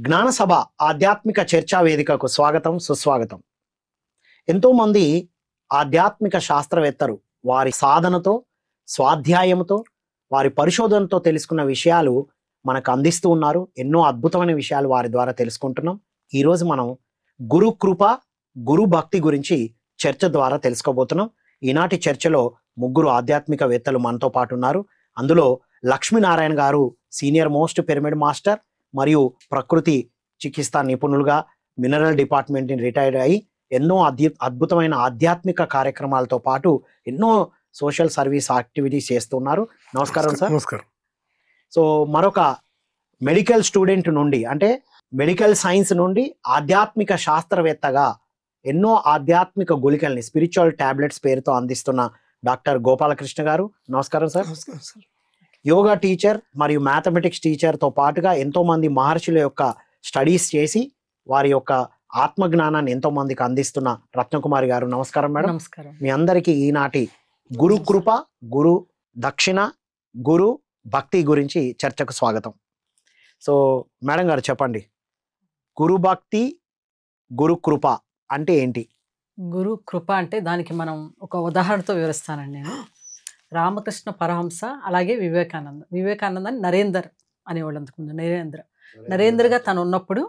జ్ఞానసభ ఆధ్యాత్మిక చర్చా వేదికకు స్వాగతం సుస్వాగతం. ఎంతో మంది ఆధ్యాత్మిక శాస్త్రవేత్తలు వారి సాధనతో, స్వాధ్యాయంతో, వారి పరిశోధనతో తెలుసుకున్న విషయాలు మనకు అందిస్తూ ఉన్నారు. ఎన్నో అద్భుతమైన విషయాలు వారి ద్వారా తెలుసుకుంటున్నాం. ఈరోజు మనం గురు కృప, గురు భక్తి గురించి చర్చ ద్వారా తెలుసుకోబోతున్నాం. ఈనాటి చర్చలో ముగ్గురు ఆధ్యాత్మికవేత్తలు మనతో పాటు ఉన్నారు. అందులో లక్ష్మీనారాయణ గారు సీనియర్ మోస్ట్ పిరమిడ్ మాస్టర్ మరియు ప్రకృతి చికిత్సా నిపుణులుగా మినరల్ డిపార్ట్మెంట్ రిటైర్డ్ అయ్యి ఎన్నో అద్భుతమైన ఆధ్యాత్మిక కార్యక్రమాలతో పాటు ఎన్నో సోషల్ సర్వీస్ యాక్టివిటీస్ చేస్తున్నారు. నమస్కారం సార్. నమస్కారం. సో మరొక మెడికల్ స్టూడెంట్ నుండి, అంటే మెడికల్ సైన్స్ నుండి ఆధ్యాత్మిక శాస్త్రవేత్తగా ఎన్నో ఆధ్యాత్మిక గుళికల్ని, స్పిరిచువల్ టాబ్లెట్స్ పేరుతో అందిస్తున్న డాక్టర్ గోపాలకృష్ణ గారు. నమస్కారం సార్. యోగా టీచర్ మరియు మ్యాథమెటిక్స్ టీచర్తో పాటుగా ఎంతో మంది మహర్షుల యొక్క స్టడీస్ చేసి వారి యొక్క ఆత్మజ్ఞానాన్ని ఎంతో మందికి అందిస్తున్న రత్నకుమారి గారు. నమస్కారం మేడం. నమస్కారం. మీ అందరికీ ఈనాటి గురు కృప, గురు దక్షిణ, గురు భక్తి గురించి చర్చకు స్వాగతం. సో మేడం గారు చెప్పండి, గురు భక్తి, గురు కృప అంటే ఏంటి? గురు కృప అంటే దానికి మనం ఒక ఉదాహరణతో వివరిస్తానండి. నేను రామకృష్ణ పరహంస, అలాగే వివేకానంద అని నరేందర్ అనేవాళ్ళు. అంతకుముందు నరేంద్రగా తను ఉన్నప్పుడు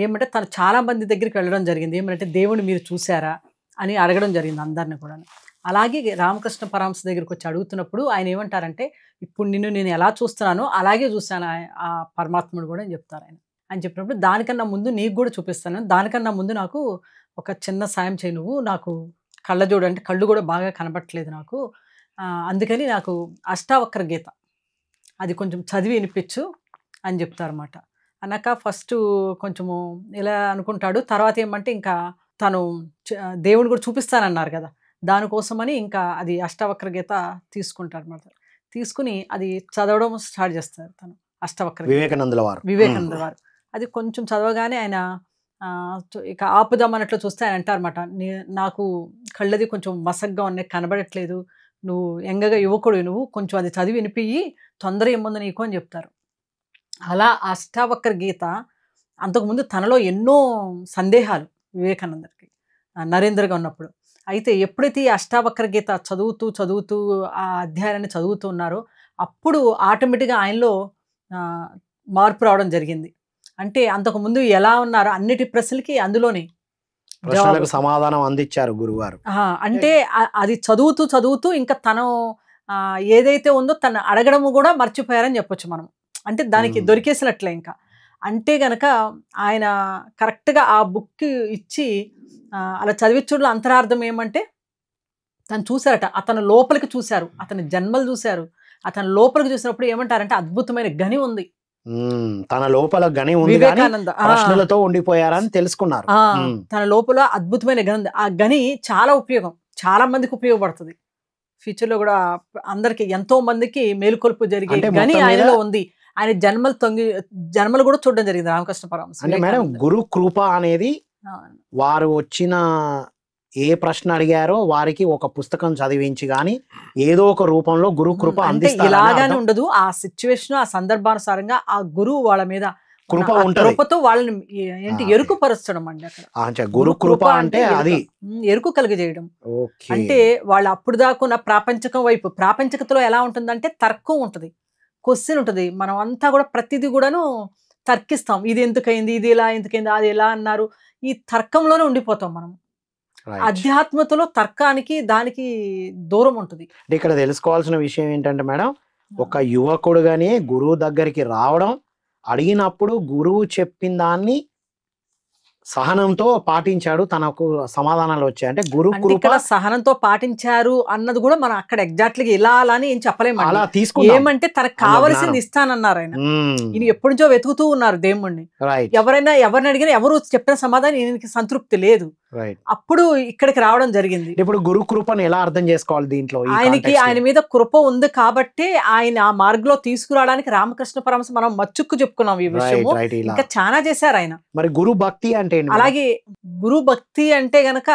ఏమంటే తను చాలా మంది దగ్గరికి వెళ్ళడం జరిగింది. ఏమంటే దేవుని మీరు చూసారా అని అడగడం జరిగింది అందరిని కూడా. అలాగే రామకృష్ణ పరహంస దగ్గరికి వచ్చి అడుగుతున్నప్పుడు ఆయన ఏమంటారంటే, ఇప్పుడు నేను ఎలా చూస్తున్నానో అలాగే చూశాను ఆ పరమాత్ముడు కూడా అని చెప్తారు ఆయన. అని చెప్పినప్పుడు దానికన్నా ముందు నీకు కూడా చూపిస్తాను, దానికన్నా ముందు నాకు ఒక చిన్న సాయం చేయి, నువ్వు నాకు కళ్ళజోడు, అంటే కళ్ళు కూడా బాగా కనబట్టలేదు నాకు, అందుకని నాకు అష్టావక్ర గీత అది కొంచెం చదివి వినిపించు అని చెప్తారన్నమాట. అన్నాక ఫస్ట్ కొంచెము ఇలా అనుకుంటాడు. తర్వాత ఏమంటే ఇంకా తను దేవుని కూడా చూపిస్తానన్నారు కదా, దానికోసమని ఇంకా అది అష్టావక్ర గీత తీసుకుంటారు అన్నమాట. తీసుకుని అది చదవడం స్టార్ట్ చేస్తారు తను. అష్టావక్ర వివేకానంద వారు అది కొంచెం చదవగానే ఆయన ఇక ఆపుదామన్నట్లు చూస్తే ఆయన అంటారన్నమాట, నాకు కళ్ళది కొంచెం మసగ్గా ఉన్నాయి, కనబడట్లేదు, నువ్వు ఎంగగా యువకుడు, నువ్వు కొంచెం అది చదివి వినిపియ్యి, తొందర ఏముంది నీకు అని చెప్తారు. అలా అష్టావక్ర గీత అంతకుముందు తనలో ఎన్నో సందేహాలు వివేకానందకి నరేంద్రగా ఉన్నప్పుడు. అయితే ఎప్పుడైతే ఈ అష్టావక్ర గీత చదువుతూ ఆ అధ్యాయాన్ని చదువుతూ ఉన్నారో అప్పుడు ఆటోమేటిక్గా ఆయనలో మార్పు రావడం జరిగింది. అంటే అంతకుముందు ఎలా ఉన్నారో అన్నిటి ప్రశ్నలకి అందులోనే సమాధానం అందించారు గురువారు. అంటే అది చదువుతూ ఇంకా తను ఏదైతే ఉందో తను అడగడము కూడా మర్చిపోయారని చెప్పొచ్చు మనం. అంటే దానికి దొరికేసినట్లే ఇంకా. అంటే గనక ఆయన కరెక్ట్గా ఆ బుక్ ఇచ్చి అలా చదివించడంలో అంతరార్థం ఏమంటే, తను చూశారట, అతను లోపలికి చూశారు, అతని జన్మలు చూశారు. అతను లోపలికి చూసినప్పుడు ఏమంటారంటే అద్భుతమైన గని ఉంది, తన లోపల గని ఉంది, వివేకానంద ప్రశ్నలతో ఉండిపోయారని తెలుసుకున్నారు. తన లోపల అద్భుతమైన గని ఉంది. ఆ గని చాలా ఉపయోగం, చాలా మందికి ఉపయోగపడుతుంది. ఫ్యూచర్ లో కూడా అందరికి ఎంతో మందికి మేలుకొల్పు జరిగే గని ఆయనలో ఉంది. ఆయన జన్మలు కూడా చూడడం జరిగింది రామకృష్ణ పరమహంస. అంటే మేడం, గురు కృప అనేది వారు వచ్చిన ఏ ప్రశ్న అడిగారో వారికి ఒక పుస్తకం చదివించి గాని ఏదో ఒక రూపంలో గురు కృప అందిస్తారు. ఇలాగానే ఉండదు, ఆ సిచ్యువేషన్, ఆ సందర్భానుసారంగా ఆ గురువు వాళ్ళ మీద కృపతో వాళ్ళని ఏంటి ఎరుకుపరచడం అండి. అక్కడ గురు కృప అంటే అది ఎరుకు కలిగజేయడం. అంటే వాళ్ళు అప్పుడు దాకున్న ప్రాపంచకం వైపు, ప్రాపంచకతలో ఎలా ఉంటుందంటే తర్కం ఉంటుంది, క్వశ్చన్ ఉంటుంది. మనం అంతా కూడా ప్రతిదీ కూడాను తర్కిస్తాం, ఇది ఎందుకైంది, ఇది ఎలా ఎందుకైంది, అది ఎలా అన్నారు, ఈ తర్కంలోనే ఉండిపోతాం మనం. అధ్యాత్మతలో తర్కానికి దానికి దూరం ఉంటుంది. ఇక్కడ తెలుసుకోవాల్సిన విషయం ఏంటంటే మేడం, ఒక యువకుడుగానే గురువు దగ్గరికి రావడం, అడిగినప్పుడు గురువు చెప్పిన దాన్ని సహనంతో పాటించాడు, తనకు సమాధానాలు వచ్చాయి. అంటే గురు కృప సహనంతో పాటించారు అన్నది కూడా మనం అక్కడ ఎగ్జాక్ట్లీ ఇలా అలా అని ఏం చెప్పలేము. అలా ఏమంటే తనకు కావలసింది ఇస్తానన్నారు ఆయన. ఈయన ఎప్పటి నుంచో వెతుకుతూ ఉన్నారు దేవుణ్ణి. ఎవరిని అడిగినా ఎవరు చెప్పిన సమాధానం ఈయనకి సంతృప్తి లేదు. రైట్. అప్పుడు ఇక్కడికి రావడం జరిగింది. ఇప్పుడు గురు కృపను ఎలా అర్థం చేసుకోవాలి దీంట్లో ఈ ఆయనకి context లో? ఆయన మీద కృప ఉంది కాబట్టి ఆయన ఆ మార్గంలో తీసుకురావడానికి రామకృష్ణ పరమహంస మనం మచ్చుక్కు చెప్పుకున్నాం ఈ రైట్ విషయము. రైట్. ఇలా ఇంకా చాలా చేశారు ఆయన. మరి గురు భక్తి అంటే ఏంటి మేడం? అలాగే గురు భక్తి అంటే గనక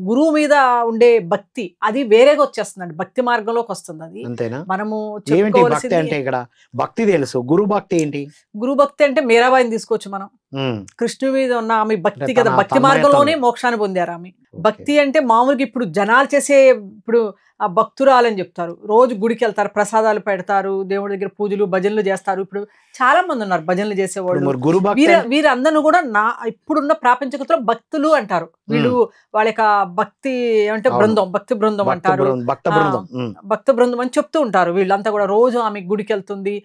గురువు మీద ఉండే భక్తి అది వేరేగా వచ్చేస్తుందండి, భక్తి మార్గంలోకి వస్తుంది. అది అంతేనా? మనము ఏమిటి భక్తి చెప్పుకోవాల్సింది. అంటే? ఇక్కడ భక్తి తెలుసు, గురు భక్తి ఏంటి? గురు భక్తి అంటే మీరాబాయిని తీసుకోవచ్చు మనం. ఉమ్, కృష్ణుడి మీద ఉన్న ఆమె భక్తి అంటే కదా, తన భక్తి మార్గంలోనే తన్మయత్వం. మోక్షాన్ని పొందారు ఆమె. ఓకే. భక్తి అంటే మామూలుగా ఇప్పుడు జనాలు చేసే, ఇప్పుడు ఆ భక్తురాలని చెప్తారు, రోజు గుడికి వెళ్తారు, ప్రసాదాలు పెడతారు, దేవుడి దగ్గర పూజలు భజనలు చేస్తారు. ఇప్పుడు చాలా మంది ఉన్నారు భజనలు ఇప్పుడు చేసేవాళ్ళు. మరి గురు భక్తి వీరందరూ కూడా ఇప్పుడున్న ప్రాపంచికతలో భక్తులు అంటారు. వీళ్ళు వాళ్ళ యొక్క భక్తి ఏమంటే అవును. బృందం, భక్తి బృందం అంటారు, భక్త బృందం. ఉమ్, భక్త బృందం అని చెప్తూ ఉంటారు. వీళ్ళంతా కూడా రోజు ఆమె గుడికి వెళ్తుంది.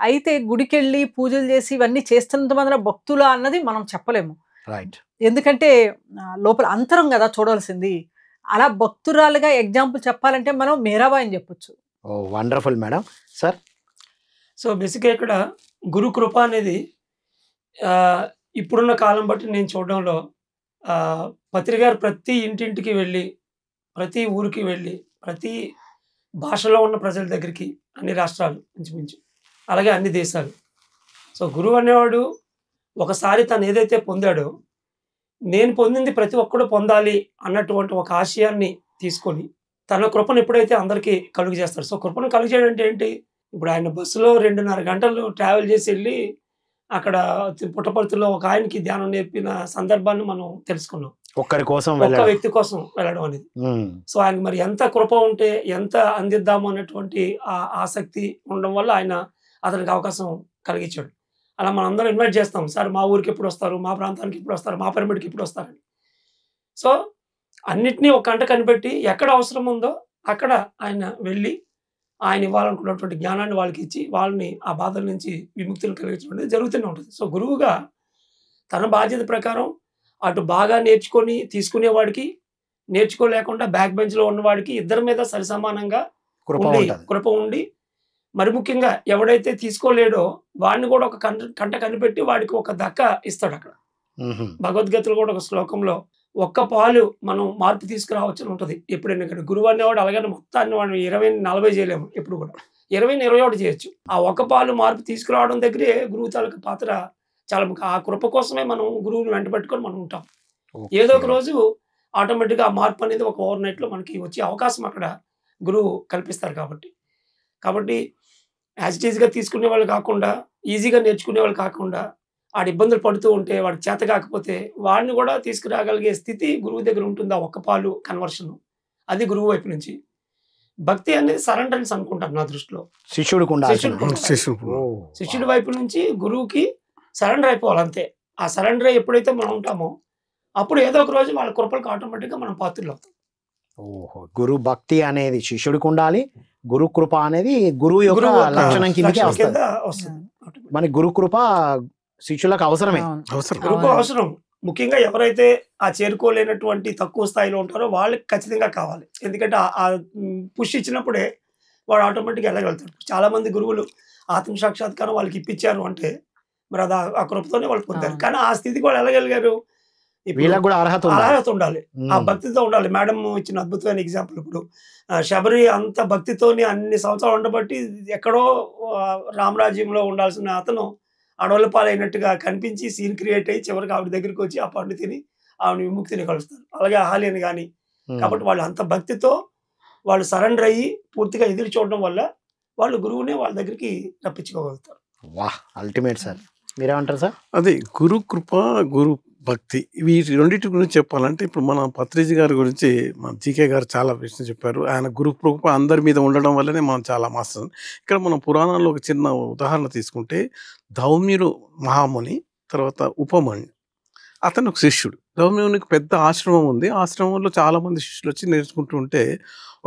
అయితే గుడికి వెళ్ళి పూజలు చేసి ఇవన్నీ చేస్తున్నంత మంది భక్తులు అన్నది మనం చెప్పలేము. రైట్. ఎందుకంటే లోపల అంతరం కదా చూడాల్సింది. అలా భక్తురాలుగా ఎగ్జాంపుల్ చెప్పాలంటే మనం మీరాబాయి అని చెప్పొచ్చు. ఓ వండర్ఫుల్ మేడం. సార్ సో బేసిక్గా ఇక్కడ గురు కృప అనేది ఇప్పుడున్న కాలం బట్టి నేను చూడడంలో పత్రి గారు ప్రతి ఇంటింటికి వెళ్ళి, ప్రతి ఊరికి వెళ్ళి, ప్రతి భాషలో ఉన్న ప్రజల దగ్గరికి, అన్ని రాష్ట్రాలు ఇంచుమించు, అలాగే అన్ని దేశాలు. సో గురువు అనేవాడు ఒకసారి తను ఏదైతే పొందాడో, నేను పొందింది ప్రతి ఒక్కడు పొందాలి అన్నటువంటి ఒక ఆశయాన్ని తీసుకొని తన కృపను ఎప్పుడైతే అందరికీ కలుగు చేస్తాడు. సో కృపను కలుగు చేయడం అంటే ఏంటి? ఇప్పుడు ఆయన బస్సులో 2.5 గంటలు ట్రావెల్ చేసి వెళ్ళి అక్కడ పుట్టపర్తిలో ఒక ఆయనకి ధ్యానం నేర్పిన సందర్భాన్ని మనం తెలుసుకున్నాం. ఒక్కరి కోసం ఒక్క వెళ్ళడం. వ్యక్తి కోసం వెళ్ళడం అనేది. ఉమ్, సో ఆయనకి మరి ఎంత కృప ఉంటే ఎంత అందిద్దాము అన్నటువంటి ఆ ఆసక్తి ఉండడం వల్ల ఆయన అతనికి అవకాశం కలిగించాడు. అలా మనం అందరం ఇన్వైట్ చేస్తాం, సార్ మా ఊరికి ఎప్పుడు వస్తారు, మా ప్రాంతానికి ఎప్పుడు వస్తారు, మా పిరమిడ్కి ఎప్పుడు వస్తారని. సో అన్నిటినీ ఒక కంట కనిపెట్టి ఎక్కడ అవసరం ఉందో అక్కడ ఆయన వెళ్ళి ఆయన ఇవ్వాలనుకున్నటువంటి జ్ఞానాన్ని వాళ్ళకి ఇచ్చి వాళ్ళని ఆ బాధల నుంచి విముక్తులు కలిగించడం అనేది జరుగుతూనే ఉంటుంది. సో గురువుగా తన బాధ్యత ప్రకారం అటు బాగా నేర్చుకొని తీసుకునేవాడికి, నేర్చుకోలేకుండా బ్యాక్ బెంచ్లో ఉన్నవాడికి ఇద్దరి మీద సరిసమానంగా కృప ఉండి, ఉంటది. కృప ఉండి, మరి ముఖ్యంగా ఎవడైతే తీసుకోలేడో వాడిని కూడా ఒక కంట కనిపెట్టి వాడికి ఒక దక్క ఇస్తాడు. అక్కడ ఉహుం, భగవద్గీతలో కూడా ఒక శ్లోకంలో ఒక్క పాలు మనం మార్పు తీసుకురావచ్చు అని ఉంటుంది. ఎప్పుడైనా ఇక్కడ గురువు అనేవాడు అలాగని మొత్తాన్ని వాడు 20-40 చేయలేము, ఎప్పుడు కూడా 20-21 చేయొచ్చు. ఆ ఒక్క పాలు మార్పు తీసుకురావడం దగ్గరే గురువు తాలూకు పాత్ర చాలా ముఖ్యం. ఆ కృప కోసమే మనం గురువుని వెంట పెట్టుకొని మనం ఉంటాం. ఏదో ఒక రోజు ఆటోమేటిక్గా ఆ మార్పు అనేది ఒక ఓవర్ నైట్లో మనకి వచ్చే అవకాశం అక్కడ గురువు కల్పిస్తారు. కాబట్టి యాజ్ ఇట్ ఈజ్గా తీసుకునే వాళ్ళు కాకుండా, ఈజీగా నేర్చుకునే వాళ్ళు కాకుండా, వాడు ఇబ్బందులు పడుతూ ఉంటే, వాడికి చేత కాకపోతే వాడిని కూడా తీసుకురాగలిగే స్థితి గురువు దగ్గర ఉంటుంది. ఆ ఒక్క పాలు కన్వర్షన్ అది గురువు వైపు నుంచి. భక్తి అనేది సరెండరెన్స్ అనుకుంటాను నా దృష్టిలో. శిష్యుడికి ఉండాల్సిన. శిష్యుడికి ఓ, శిష్యుడి వైపు నుంచి గురువుకి సరెండర్ అయిపోవాలి అంతే. ఆ సరెండర్ ఎప్పుడైతే మనం ఉంటామో అప్పుడు ఏదో ఒక రోజు వాళ్ళ కృపలకు ఆటోమేటిక్గా మనం పాత్రలు అవుతాం. ఓహో, గురు భక్తి అనేది శిష్యుడికి ఉండాలి, గురు కృప అనేది గురువు యొక్క గురువు లక్షణం కిందకే లక్షణం వస్తుంది. కింద వస్తుంది. మన గురు కృప శిష్యులకు అవసరమే. అవును. అవసరం. కృప అవసరం. ముఖ్యంగా ఎవరైతే ఆ చేరుకోలేనటువంటి తక్కువ స్థాయిలో ఉంటారో వాళ్ళకి ఖచ్చితంగా కావాలి. ఎందుకంటే ఆ పుష్ ఇచ్చినప్పుడే వాడు ఆటోమేటిక్గా వెళ్ళగలుగుతాడు. చాలా మంది గురువులు ఆత్మ సాక్షాత్కారం వాళ్ళకి ఇప్పించారు అంటే మరి అది ఆ కృపతోనే వాళ్ళు పొందారు. అవును. కానీ ఆ స్థితికి వాళ్ళు వెళ్ళగలిగారు. ఇప్పుడు వీళ్ళకి కూడా అర్హత ఉండాలి. అర్హత ఉండాలి, ఆ ఉమ్, భక్తితో ఉండాలి. మేడం ఇచ్చిన అద్భుతమైన ఎగ్జాంపుల్. ఇప్పుడు శబరి అంత భక్తితోని అన్ని సంవత్సరాలు ఉండబట్టి ఎక్కడో రామరాజ్యంలో ఉండాల్సిన అతను అడవుల పాలైనట్టుగా కనిపించి సీన్ క్రియేట్ అయ్యి చివరికి ఆవిడ దగ్గరికి వచ్చి ఆ పండు తిని ఆవిడ విముక్తిని కలుస్తారు. అలాగే అహాలిని కానీ. ఉమ్. కాబట్టి వాళ్ళు అంత భక్తితో వాళ్ళు సరెండర్ అయ్యి పూర్తిగా ఎదురు చూడడం వల్ల వాళ్ళు గురువునే వాళ్ళ దగ్గరికి రప్పించుకోగలుగుతారు. వాహ్, అల్టిమేట్ సార్. మీరేమంటారు సార్? అదే గురు కృప, గురు భక్తి, వీటి రెండింటి గురించి చెప్పాలంటే ఇప్పుడు మన పత్రిజీ గారి గురించి మన జీకే గారు చాలా విషయం చెప్పారు. ఆయన గురు కృప అందరి మీద ఉండడం వల్లనే మనం చాలా మాస్టర్. ఇక్కడ మనం పురాణాల్లో ఒక చిన్న ఉదాహరణ తీసుకుంటే ధౌమ్యుడు మహాముని, తర్వాత ఉపమన్యు, అతను ఒక శిష్యుడు. ధౌమ్యునికి పెద్ద ఆశ్రమం ఉంది. ఆశ్రమంలో చాలామంది శిష్యులు వచ్చి నేర్చుకుంటూ ఉంటే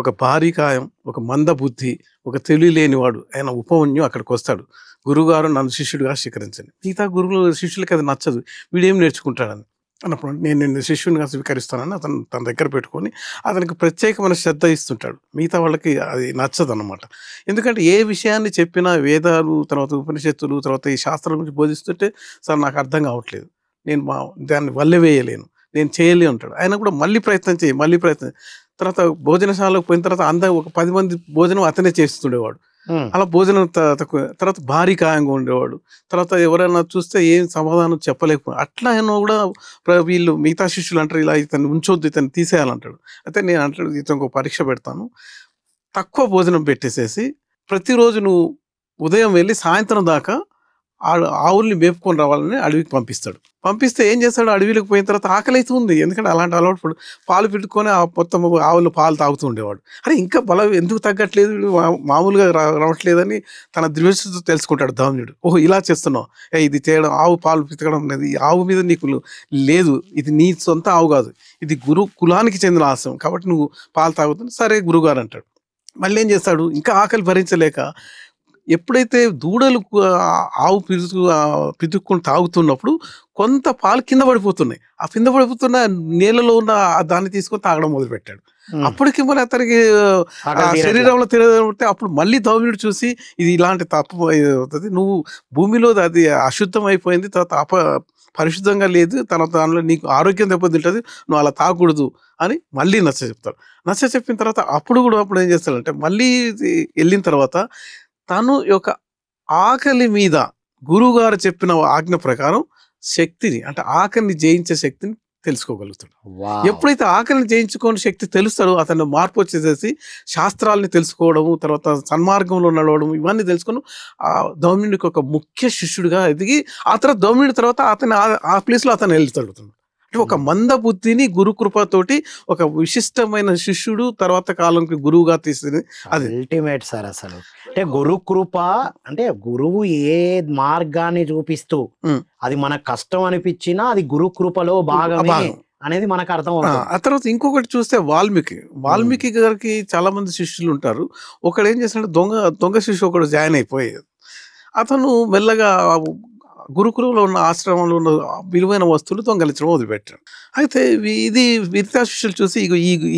ఒక భారీ కాయం, ఒక మందబుద్ధి, ఒక తెలియలేనివాడు ఆయన ఉపమన్యు అక్కడికి వస్తాడు. గురువుగారు నన్ను శిష్యుడిగా స్వీకరించండి. మిగతా గురువులు శిష్యులకి అది నచ్చదు, వీడేం నేర్చుకుంటాడని అన్నప్పుడు నేను శిష్యునిగా స్వీకరిస్తానని అతను తన దగ్గర పెట్టుకొని అతనికి ప్రత్యేకమైన శ్రద్ధ ఇస్తుంటాడు. మిగతా వాళ్ళకి అది నచ్చదు అన్నమాట. ఎందుకంటే ఏ విషయాన్ని చెప్పినా వేదాలు, తర్వాత ఉపనిషత్తులు, తర్వాత ఈ శాస్త్రాల గురించి బోధిస్తుంటే సార్ నాకు అర్థం కావట్లేదు, నేను దాన్ని వల్లెవేయలేను, నేను చేయలే అంటాడు. ఆయన కూడా మళ్ళీ ప్రయత్నం తర్వాత భోజనశాలకు పోయిన తర్వాత అందరూ ఒక 10 మంది భోజనం అతనే చేస్తుండేవాడు. అలా భోజనం తర్వాత భారీ కాయంగా ఉండేవాడు. తర్వాత ఎవరైనా చూస్తే ఏం సమాధానం చెప్పలేకపోయాడు. అట్లా ఆయన కూడా వీళ్ళు మిగతా శిష్యులు అంటారు ఇలా ఇతన్ని ఉంచొద్దు, ఇతన్ని తీసేయాలంటాడు. అయితే నేను అంటాడు ఇతనికి ఒక పరీక్ష పెడతాను, తక్కువ భోజనం పెట్టేసేసి ప్రతిరోజు నువ్వు ఉదయం వెళ్ళి సాయంత్రం దాకా ఆవుల్ని మేపుకొని రావాలని అడవికి పంపిస్తే ఏం చేస్తాడు, అడవిలోకి పోయిన తర్వాత ఆకలి అవుతుంది. ఎందుకంటే అలాంటి అలవాటు పాలు పెట్టుకొని మొత్తం ఆవులు పాలు తాగుతూ ఉండేవాడు. అరే ఇంకా బలం ఎందుకు తగ్గట్లేదు, మామూలుగా రావట్లేదని తన దృష్టితో తెలుసుకుంటాడు ధౌమ్యుడు. ఓహో ఇలా చేస్తున్నావు, ఇది చేయడం, ఆవు పాలు పితకడం అనేది ఆవు మీద నీకు లేదు, ఇది నీ సొంత ఆవు కాదు, ఇది గురు కులానికి చెందిన ఆశ్రమం కాబట్టి నువ్వు పాలు తాగుతున్నావు. సరే గురుగారు అంటాడు. మళ్ళీ ఏం చేస్తాడు, ఇంకా ఆకలి భరించలేక ఎప్పుడైతే దూడలు ఆవు పితుక్కొని తాగుతున్నప్పుడు కొంత పాలు కింద పడిపోతున్నాయి. ఆ కింద పడిపోతున్న నీళ్ళలో ఉన్న దాన్ని తీసుకొని తాగడం మొదలు పెట్టాడు. అప్పటికి మరి అతనికి శరీరంలో తిరగబడితే అప్పుడు మళ్ళీ ధౌమ్యుడు చూసి ఇది ఇలాంటి తప్పు అవుతుంది, నువ్వు భూమిలో అది అశుద్ధం అయిపోయింది, తర్వాత పరిశుద్ధంగా లేదు, దానిలో నీకు ఆరోగ్యం దెబ్బతింటుంది, నువ్వు అలా తాగకూడదు అని మళ్ళీ నచ్చ చెప్పిన తర్వాత అప్పుడు ఏం చేస్తాడంటే మళ్ళీ వెళ్ళిన తర్వాత తను యొక్క ఆకలి మీద గురువుగారు చెప్పిన ఆజ్ఞ ప్రకారం శక్తిని అంటే ఆకలిని జయించే శక్తిని తెలుసుకోగలుగుతాడు. ఎప్పుడైతే ఆకలిని జయించుకోని శక్తి తెలుస్తాడో అతను మార్పు వచ్చేసేసి శాస్త్రాలని తెలుసుకోవడము, తర్వాత సన్మార్గంలో నడవడం, ఇవన్నీ తెలుసుకొని ఆ ధౌమ్యుడికి ఒక ముఖ్య శిష్యుడిగా ఎదిగి ఆ తర్వాత ధౌమ్యుడి తర్వాత అతను ఆ ప్లేస్లో అతను వెళ్తాడు. అంటే ఒక మంద బుద్ధిని గురు కృపతోటి ఒక విశిష్టమైన శిష్యుడు తర్వాత కాలంకి గురువుగా తీసింది అది అల్టిమేట్ సార్. అసలు అంటే గురు కృప అంటే గురువు ఏ మార్గాన్ని చూపిస్తూ అది మనకు కష్టం అనిపించినా అది గురు కృపలో భాగమే అనేది మనకు అర్థం అవుతుంది. ఆ తర్వాత ఇంకొకటి చూస్తే వాల్మీకి గారికి చాలా మంది శిష్యులు ఉంటారు. ఒకడు ఏం చేస్తాడు, దొంగ శిష్యు ఒకడు జాయిన్ అయిపోయేది. అతను మెల్లగా గురుకులంలో ఉన్న ఆశ్రమంలో ఉన్న విలువైన వస్తువులు దొంగలించడం మొదలుపెట్టాడు. అయితే ఇది మిగతా శిష్యులు చూసి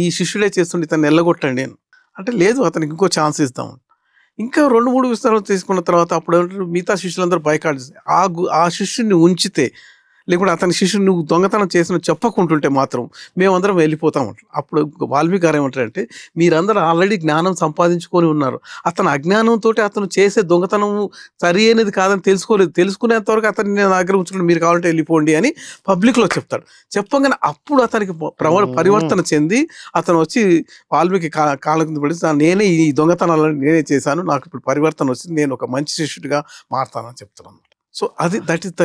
ఈ శిష్యుడే చేస్తుండే తను ఎల్లగొట్టండి అంటే లేదు, అతనికి ఇంకో ఛాన్స్ ఇస్తాం. ఇంకా 2-3 విస్తరాలు తీసుకున్న తర్వాత అప్పుడు మిగతా శిష్యులందరూ బైకాట్ చేసి ఆ శిష్యుని ఉంచితే లేకుంటే అతని శిష్యుని నువ్వు దొంగతనం చేసిన చెప్పకుంటుంటే మాత్రం మేమందరం వెళ్ళిపోతాం. అప్పుడు వాల్మీకి గారు ఏమంటారంటే మీరందరూ ఆల్రెడీ జ్ఞానం సంపాదించుకొని ఉన్నారు, అతను అజ్ఞానంతో అతను చేసే దొంగతనం సరి అయినది కాదని తెలుసుకునేంత వరకు అతన్ని నేను దగ్గర ఉంచుకుని మీరు కావాలంటే వెళ్ళిపోండి అని పబ్లిక్లో చెప్తాడు. చెప్పగానే అప్పుడు అతనికి పరివర్తన చెంది అతను వచ్చి వాల్మీకి కాళ్ళ కింద పడి నేనే ఈ దొంగతనాలను నేనే చేశాను, నాకు ఇప్పుడు పరివర్తన వచ్చింది, నేను ఒక మంచి శిష్యుడిగా మారుతానని చెప్తున్నాను. So that is the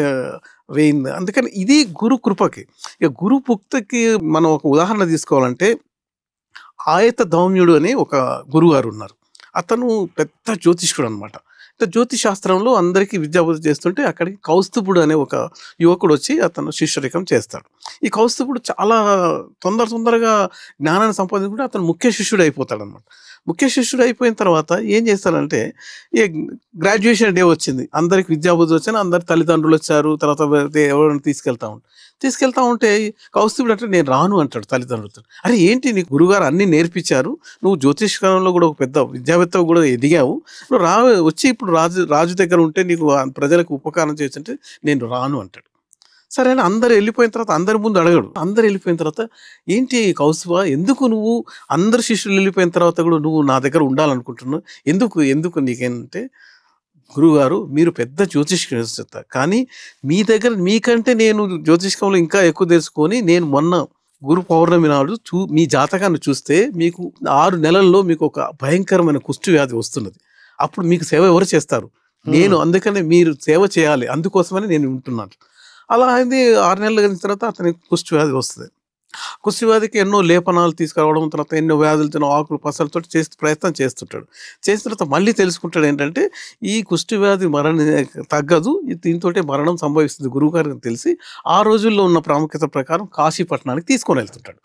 vain. అందుకని ఇది గురు కృపకి. ఇక గురు భక్తికి మనం ఒక ఉదాహరణ తీసుకోవాలంటే ఆయత ధౌమ్యుడు అని ఒక గురువు గారు ఉన్నారు. అతను పెద్ద జ్యోతిష్కుడు అనమాట. జ్యోతిష్ శాస్త్రంలో అందరికీ విద్యాబోధన చేస్తుంటే అక్కడికి కౌస్తుభుడు అనే ఒక యువకుడు వచ్చి అతను శిష్యరికం చేస్తాడు. ఈ కౌస్తుభుడు చాలా తొందరగా జ్ఞానాన్ని సంపాదించుకుంటే అతను ముఖ్య శిష్యుడు అయిపోతాడు అనమాట. ముఖ్య శిష్యుడు అయిపోయిన తర్వాత ఏం చేస్తారంటే ఈ గ్రాడ్యుయేషన్ డే వచ్చింది, అందరికి విద్యాబుద్ధి వచ్చిన అందరి తల్లిదండ్రులు వచ్చారు, తర్వాత ఎవరైనా తీసుకెళ్తా ఉంటే కౌస్తుభుడు అంటే నేను రాను అంటాడు తల్లిదండ్రులతో. అరే ఏంటి నీకు గురుగారు అన్ని నేర్పించారు, నువ్వు జ్యోతిష్కరంలో కూడా ఒక పెద్ద విద్యావేత్త కూడా ఎదిగావు, నువ్వు వచ్చి ఇప్పుడు రాజు దగ్గర ఉంటే నీకు ప్రజలకు ఉపకారం చేస్తుంటే నేను రాను అంటాడు. సరే అని అందరు వెళ్ళిపోయిన తర్వాత అందరి ముందు అడగడు. అందరు వెళ్ళిపోయిన తర్వాత ఏంటి కౌస్తుభ ఎందుకు నువ్వు అందరు శిష్యులు వెళ్ళిపోయిన తర్వాత కూడా నువ్వు నా దగ్గర ఉండాలనుకుంటున్నావు, ఎందుకు నీకేంటే గురువుగారు మీరు పెద్ద జ్యోతిష్కం చెప్తారు, కానీ మీకంటే నేను జ్యోతిష్కంలో ఇంకా ఎక్కువ తెలుసుకొని నేను మొన్న గురు పౌర్ణమి నాడు మీ జాతకాన్ని చూస్తే మీకు 6 నెలల్లో మీకు ఒక భయంకరమైన కుష్టి వ్యాధి వస్తున్నది, అప్పుడు మీకు సేవ ఎవరు చేస్తారు, నేను అందుకనే మీరు సేవ చేయాలి, అందుకోసమని నేను ఉంటున్నాను. అలా అయింది. 6 నెలలు కలిసిన తర్వాత అతనికి కుష్టి వ్యాధి వస్తుంది. కుష్టి వ్యాధికి ఎన్నో లేపనాలు తీసుకురావడం, తర్వాత ఎన్నో వ్యాధులతో ఆకులు పసలతో ప్రయత్నం చేస్తుంటాడు. చేసిన తర్వాత మళ్ళీ తెలుసుకుంటాడు ఏంటంటే ఈ కుష్టి వ్యాధి తగ్గదు, దీంతో మరణం సంభవిస్తుంది గురువుగారికి తెలిసి ఆ రోజుల్లో ఉన్న ప్రాముఖ్యత ప్రకారం కాశీపట్నానికి తీసుకొని వెళ్తుంటాడు.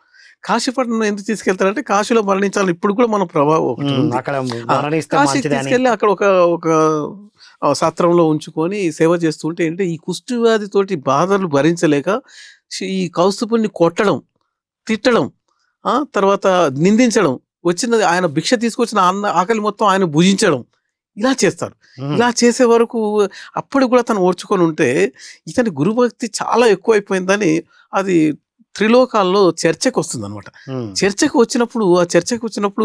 కాశీపట్నం ఎందుకు తీసుకెళ్తారంటే కాశీలో మరణించాలని ఇప్పుడు కూడా మన ప్రభావం కాశీకి తీసుకెళ్ళి అక్కడ ఒక సత్రంలో ఉంచుకొని సేవ చేస్తుంటే ఏంటంటే ఈ కుష్టి వ్యాధితోటి బాధలు భరించలేక ఈ కౌస్తుభుని కొట్టడం, తిట్టడం, తర్వాత నిందించడం, వచ్చినది ఆయన భిక్ష తీసుకొచ్చిన ఆకలి మొత్తం ఆయన భుజించడం, ఇలా చేస్తారు. ఇలా చేసే వరకు అప్పుడు కూడా తను ఓర్చుకొని ఉంటే ఇతని గురుభక్తి చాలా ఎక్కువైపోయిందని అది త్రిలోకాల్లో చర్చకు వస్తుంది అనమాట. ఉమ్. చర్చకు వచ్చినప్పుడు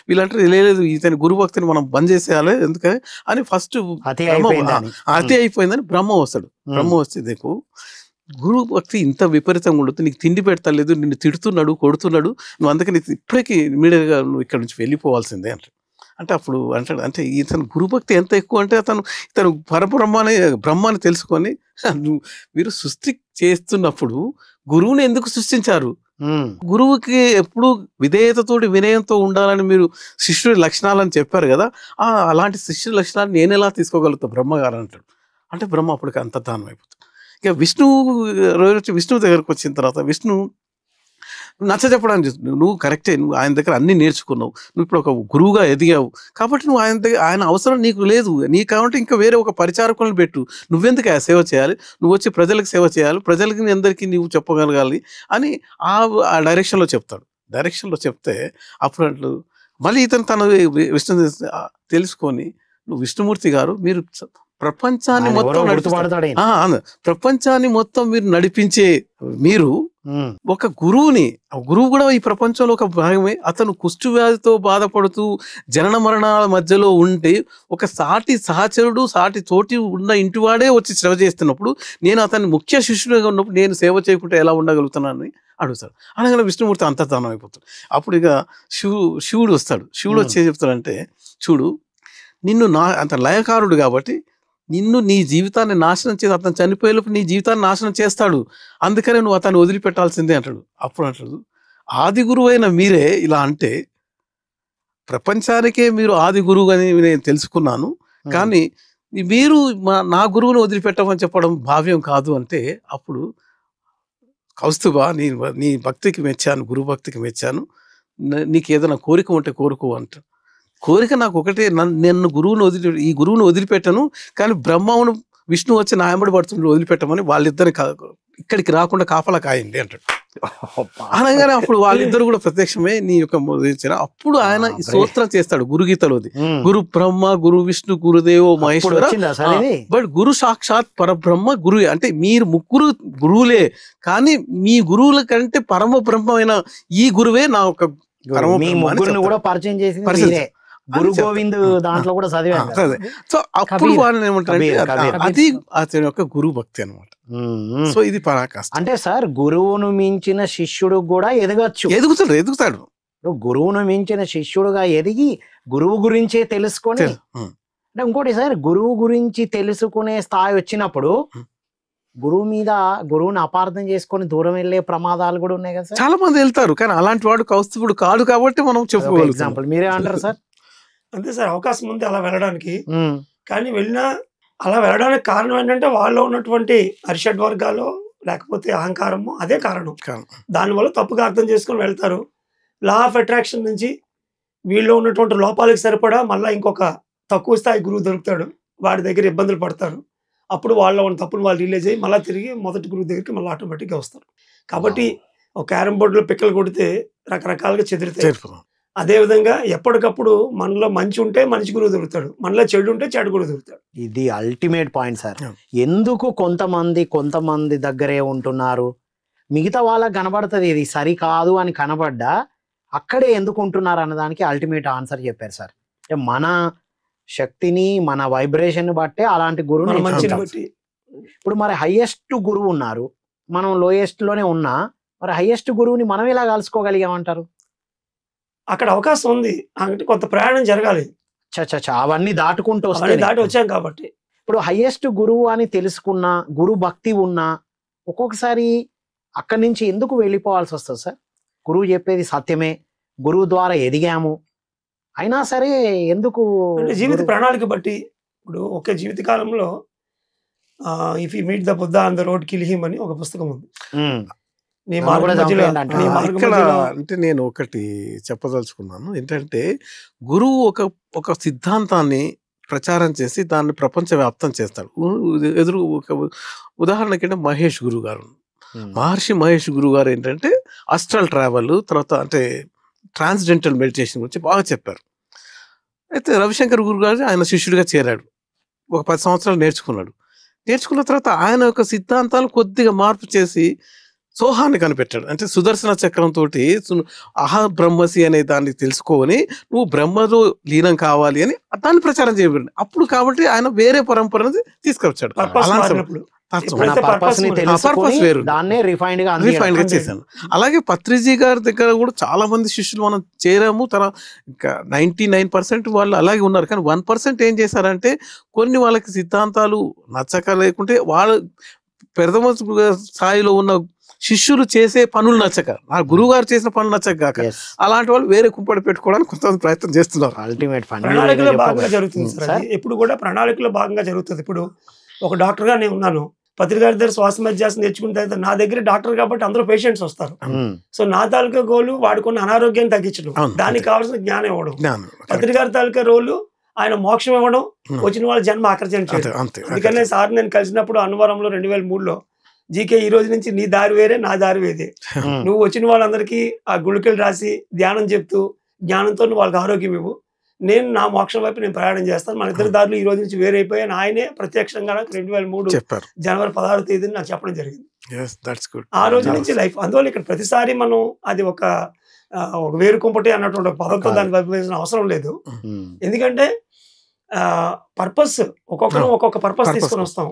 వీళ్ళంటారు లేదు ఇతని గురుభక్తిని మనం బంద్ చేసేయాలి ఎందుకని అని ఫస్ట్ అతి అయిపోయిందని. అతి అయిపోయిందని బ్రహ్మ వస్తాడు. బ్రహ్మ వస్తే నీకు గురువు భక్తి ఇంత విపరీతంగా ఉండదు, నీకు తిండి పెడతలేదు, నిన్ను తిడుతున్నాడు కొడుతున్నాడు, నువ్వు అందుకని ఇప్పటికీ ఇమీడియట్గా నువ్వు ఇక్కడ నుంచి వెళ్ళిపోవాల్సిందే అంటాడు. అంటే అప్పుడు అంటాడు అంటే ఇతను గురుభక్తి ఎంత ఎక్కువ అంటే ఇతను బ్రహ్మాన్ని తెలుసుకొని మీరు సృష్టి చేస్తున్నప్పుడు గురువుని ఎందుకు సృష్టించారు, గురువుకి ఎప్పుడు విధేయతతోటి వినయంతో ఉండాలని మీరు శిష్యుడి లక్షణాలని చెప్పారు కదా, అలాంటి శిష్యుడి లక్షణాలు నేను ఎలా తీసుకోగలుగుతా బ్రహ్మగారు అంటాడు. అంటే బ్రహ్మ అప్పటికి అంతర్ధానం అయిపోతుంది. ఇక విష్ణువు దగ్గరకు వచ్చిన తర్వాత విష్ణు నచ్చ చెప్పడానికి నువ్వు కరెక్టే, నువ్వు ఆయన దగ్గర అన్ని నేర్చుకున్నావు, నువ్వు ఇప్పుడు ఒక గురువుగా ఎదిగావు కాబట్టి నువ్వు ఆయన అవసరం నీకు లేదు, నీకు కాబట్టి ఇంకా వేరే ఒక పరిచారకులను పెట్టు, నువ్వెందుకు ఆ సేవ చేయాలి, నువ్వు వచ్చి ప్రజలకు సేవ చేయాలి, ప్రజలకి అందరికీ నువ్వు చెప్పగలగాలి అని ఆ డైరెక్షన్లో చెప్తే అప్పుడు మళ్ళీ ఇతను తన విష్ణు తెలుసుకొని నువ్వు విష్ణుమూర్తి గారు మీరు ప్రపంచాన్ని మొత్తం మీరు నడిపించే మీరు ఒక గురువు కూడా ఈ ప్రపంచంలో ఒక భాగమే. అతను కుష్టు వ్యాధితో బాధపడుతూ జనన మరణాల మధ్యలో ఉంటే ఒక సాటి సహచరుడు సాటి తోటి ఉన్న ఇంటివాడే వచ్చి సేవ చేస్తున్నప్పుడు నేను అతన్ని ముఖ్య శిష్యుడిగా ఉన్నప్పుడు నేను సేవ చేయకుండా ఎలా ఉండగలుగుతున్నానని అడుగుతాడు. అనగానే విష్ణుమూర్తి అంతర్ధానం అయిపోతాడు. అప్పుడు ఇక శివుడు వస్తాడు. శివుడు వచ్చి చెప్తాడంటే చూడు నిన్ను అంత లయకారుడు కాబట్టి నిన్ను నీ జీవితాన్ని నాశనం చేసి అతను చనిపోయేలోపు నీ జీవితాన్ని నాశనం చేస్తాడు, అందుకనే నువ్వు అతన్ని వదిలిపెట్టాల్సిందే అంటాడు. అప్పుడు అంటాడు ఆది గురువు అయిన మీరే ఇలా అంటే ప్రపంచానికే మీరు ఆది గురువు అని నేను తెలుసుకున్నాను, కానీ మీరు నా గురువుని వదిలిపెట్టమని చెప్పడం భావ్యం కాదు అంటే అప్పుడు కౌస్తుభా నీ భక్తికి మెచ్చాను, గురు భక్తికి మెచ్చాను, నీకు ఏదైనా కోరిక ఉంటే కోరుకో అంటాడు. కోరిక నాకు ఒకటే, నన్ను ఈ గురువుని వదిలిపెట్టను, కానీ బ్రహ్మను విష్ణు వచ్చి నా వెంబడి పడుతుండే వదిలిపెట్టమని వాళ్ళిద్దరిని ఇక్కడికి రాకుండా కాపలా కాయండి అంటాడు. అనగానే అప్పుడు వాళ్ళిద్దరు కూడా ప్రత్యక్షమే నీ యొక్క అప్పుడు ఆయన ఈ స్తోత్రం చేస్తాడు గురుగీతలోది, గురు బ్రహ్మ గురు విష్ణు గురుదేవో మహేశ్వర, బట్ గురు సాక్షాత్ పరబ్రహ్మ గురు అంటే మీరు ముగ్గురు గురువులే, కానీ మీ గురువుల కంటే పరమ బ్రహ్మైన ఈ గురువే నా ఒక కూడా పరిచయం చేసి గురు గోవింద్ దాంట్లో కూడా చదివాను. సో అప్పుడు వాళ్ళని ఏమంటారంటే అది అతని యొక్క గురువు భక్తి అనమాట. సో ఇది పరాకాష్ఠ. అంటే సార్ గురువును మించిన శిష్యుడు కూడా ఎదుగుతాడు. గురువును మించిన శిష్యుడుగా ఎదిగి గురువు గురించే తెలుసుకొని, అంటే ఇంకోటి సార్ గురువు గురించి తెలుసుకునే స్థాయి వచ్చినప్పుడు గురువుని అపార్థం చేసుకొని దూరం వెళ్ళే ప్రమాదాలు కూడా ఉన్నాయి కదా సార్. చాలా మంది వెళ్తారు, కానీ అలాంటి వాడు కౌస్తుభుడు కాదు కాబట్టి మనం చెప్పుకోవాలి. ఎగ్జాంపుల్ మీరే అంటారు సార్. అంతే సార్, అవకాశం ఉంది అలా వెళ్ళడానికి, కానీ అలా వెళ్ళడానికి కారణం ఏంటంటే వాళ్ళు ఉన్నటువంటి అరిషడ్ వర్గాలు లేకపోతే అహంకారము అదే కారణం. దానివల్ల తప్పుగా అర్థం చేసుకొని వెళ్తారు. లా ఆఫ్ అట్రాక్షన్ నుంచి వీళ్ళు ఉన్నటువంటి లోపాలకు సరిపడా మళ్ళీ ఇంకొక తక్కువ స్థాయి గురువు దొరుకుతాడు, వాడి దగ్గర ఇబ్బందులు పడతారు. అప్పుడు వాళ్ళ ఉన్న తప్పును వాళ్ళు రిలీజ్ అయ్యి మళ్ళీ తిరిగి మొదటి గురువు దగ్గరికి మళ్ళీ ఆటోమేటిక్గా వస్తారు. కాబట్టి ఒక క్యారమ్ బోర్డులో పిక్కలు కొడితే రకరకాలుగా చెదిరితాయి. అదేవిధంగా ఎప్పటికప్పుడు మనలో మంచి ఉంటే మంచి గురువు దొరుకుతాడు, మనలో చెడు ఉంటే చెడు గురువు దొరుకుతాడు. ఇది అల్టిమేట్ పాయింట్ సార్. ఎందుకు కొంతమంది దగ్గరే ఉంటున్నారు, మిగతా వాళ్ళకి కనబడుతుంది ఇది సరికాదు అని కనబడ్డా అక్కడే ఎందుకు ఉంటున్నారు అన్నదానికి అల్టిమేట్ ఆన్సర్ చెప్పారు సార్. మన శక్తిని మన వైబ్రేషన్ బట్టే అలాంటి గురువు మంచిని బట్టి. ఇప్పుడు మరి హైయెస్ట్ గురువు ఉన్నారు, మనం లోయెస్ట్ లోనే ఉన్నా, మరి హైయెస్ట్ గురువుని మనం ఎలా కలుసుకోగలిగామంటారు? అక్కడ అవకాశం ఉంది, అంటే కొంత ప్రయాణం జరగాలి. అవన్నీ దాటి వచ్చాం కాబట్టి ఇప్పుడు హైయెస్ట్ గురువు అని తెలుసుకున్నా, గురు భక్తి ఉన్నా ఒక్కొక్కసారి అక్కడి నుంచి ఎందుకు వెళ్ళిపోవాల్సి వస్తుంది సార్? గురువు చెప్పేది సత్యమే, గురువు ద్వారా ఎదిగాము, అయినా సరే ఎందుకు? అంటే జీవిత ప్రణాళిక బట్టి. ఇప్పుడు ఒకే జీవిత కాలంలో if you meet the Buddha on the road kill him అని ఒక పుస్తకం ఉంది. ఇక్కడ అంటే నేను ఒకటి చెప్పదలుచుకున్నాను ఏంటంటే, గురువు ఒక సిద్ధాంతాన్ని ప్రచారం చేసి దాన్ని ప్రపంచవ్యాప్తం చేస్తాడు. ఒక ఉదాహరణకి మహేష్ గురువు గారు, మహర్షి మహేష్ గురువు గారు ఏంటంటే అస్ట్రల్ ట్రావెల్ తర్వాత అంటే ట్రాన్స్జెండర్ మెడిటేషన్ గురించి బాగా చెప్పారు. అయితే రవిశంకర్ గురువు గారు ఆయన శిష్యుడిగా చేరాడు, ఒక 10 సంవత్సరాలు నేర్చుకున్నాడు. నేర్చుకున్న తర్వాత ఆయన యొక్క సిద్ధాంతాలు కొద్దిగా మార్పు చేసి సోహాన్ని కనిపెట్టాడు. అంటే సుదర్శన చక్రం తోటి అహా బ్రహ్మసి అనే దాన్ని తెలుసుకొని నువ్వు బ్రహ్మలో లీనం కావాలి అని దాన్ని ప్రచారం చేయబడింది. అప్పుడు కాబట్టి ఆయన వేరే పరంపరని తీసుకొచ్చాడు. పర్పస్ అలాంటి మారినప్పుడు మన ఎప్పుడైతే purpose ని purpose తెలుసుకొని purpose వేరు. దాన్నే రిఫైన్డ్ గా రిఫైన్ గా అంతే. చేశాను. అలాగే పత్రిజీ గారి దగ్గర కూడా చాలా మంది శిష్యులు మనం చేరాము. 99% వాళ్ళు అలాగే ఉన్నారు. కానీ 1% ఏం చేశారంటే కొన్ని వాళ్ళకి సిద్ధాంతాలు నచ్చక లేకుంటే వాళ్ళ ప్రథమ స్థాయిలో ఉన్న శిష్యులు చేసే పనులు నచ్చక, ఆ గురువు గారు చేసిన పనులు నచ్చక కాక అలాంటి వాళ్ళు వేరే కుంపడి పెట్టుకోవడానికి కొంతమంది ప్రయత్నం చేస్తున్నారు. అల్టిమేట్ ప్రణాళికలో భాగంగా జరుగుతుంది సార్ అది. ఎప్పుడు కూడా ప్రణాళికలో భాగంగా జరుగుతుంది. ఇప్పుడు ఒక డాక్టర్ గా నేను ఉన్నాను, పత్రికారి దగ్గర శ్వాస మధ్యాసం నేర్చుకున్న తర్వాత నా దగ్గర డాక్టర్ కాబట్టి అందరూ పేషెంట్స్ వస్తారు. సో నా తాలూకా గోలు వాడుకున్న అనారోగ్యాన్ని తగ్గించడం, దానికి కావాల్సిన జ్ఞానం ఇవ్వడం. పత్రికారి తాలూకా రోలు ఆయన మోక్షం ఇవ్వడం, వచ్చిన వాళ్ళ జన్మ ఆకర్షించడం. అందుకనే సార్ నేను కలిసినప్పుడు అన్నవరంలో 2003లో జీకే ఈ రోజు నుంచి నీ దారి వేరే నా దారి వేరే, నువ్వు వచ్చిన వాళ్ళందరికీ ఆ గుళికలు రాసి ధ్యానం చెప్తూ జ్ఞానంతో నువ్వు వాళ్ళకి ఆరోగ్యం ఇవ్వు, నేను నా మోక్షం వైపు నేను ప్రయాణం చేస్తాను, మన ఇద్దరు దారులు ఈ రోజు నుంచి వేరైపోయాను ఆయనే ప్రత్యక్షంగా నాకు 2003 జనవరి 16వ తేదీని నాకు చెప్పడం జరిగింది. ఆ రోజు నుంచి లైఫ్. అందువల్ల ఇక్కడ ప్రతిసారి మనం అది ఒక వేరు కుంపటి అన్నటువంటి పదంతో దాన్ని వైపు అవసరం లేదు. ఎందుకంటే పర్పస్ ఒక్కొక్కరు ఒక్కొక్క పర్పస్ తీసుకొని వస్తాం.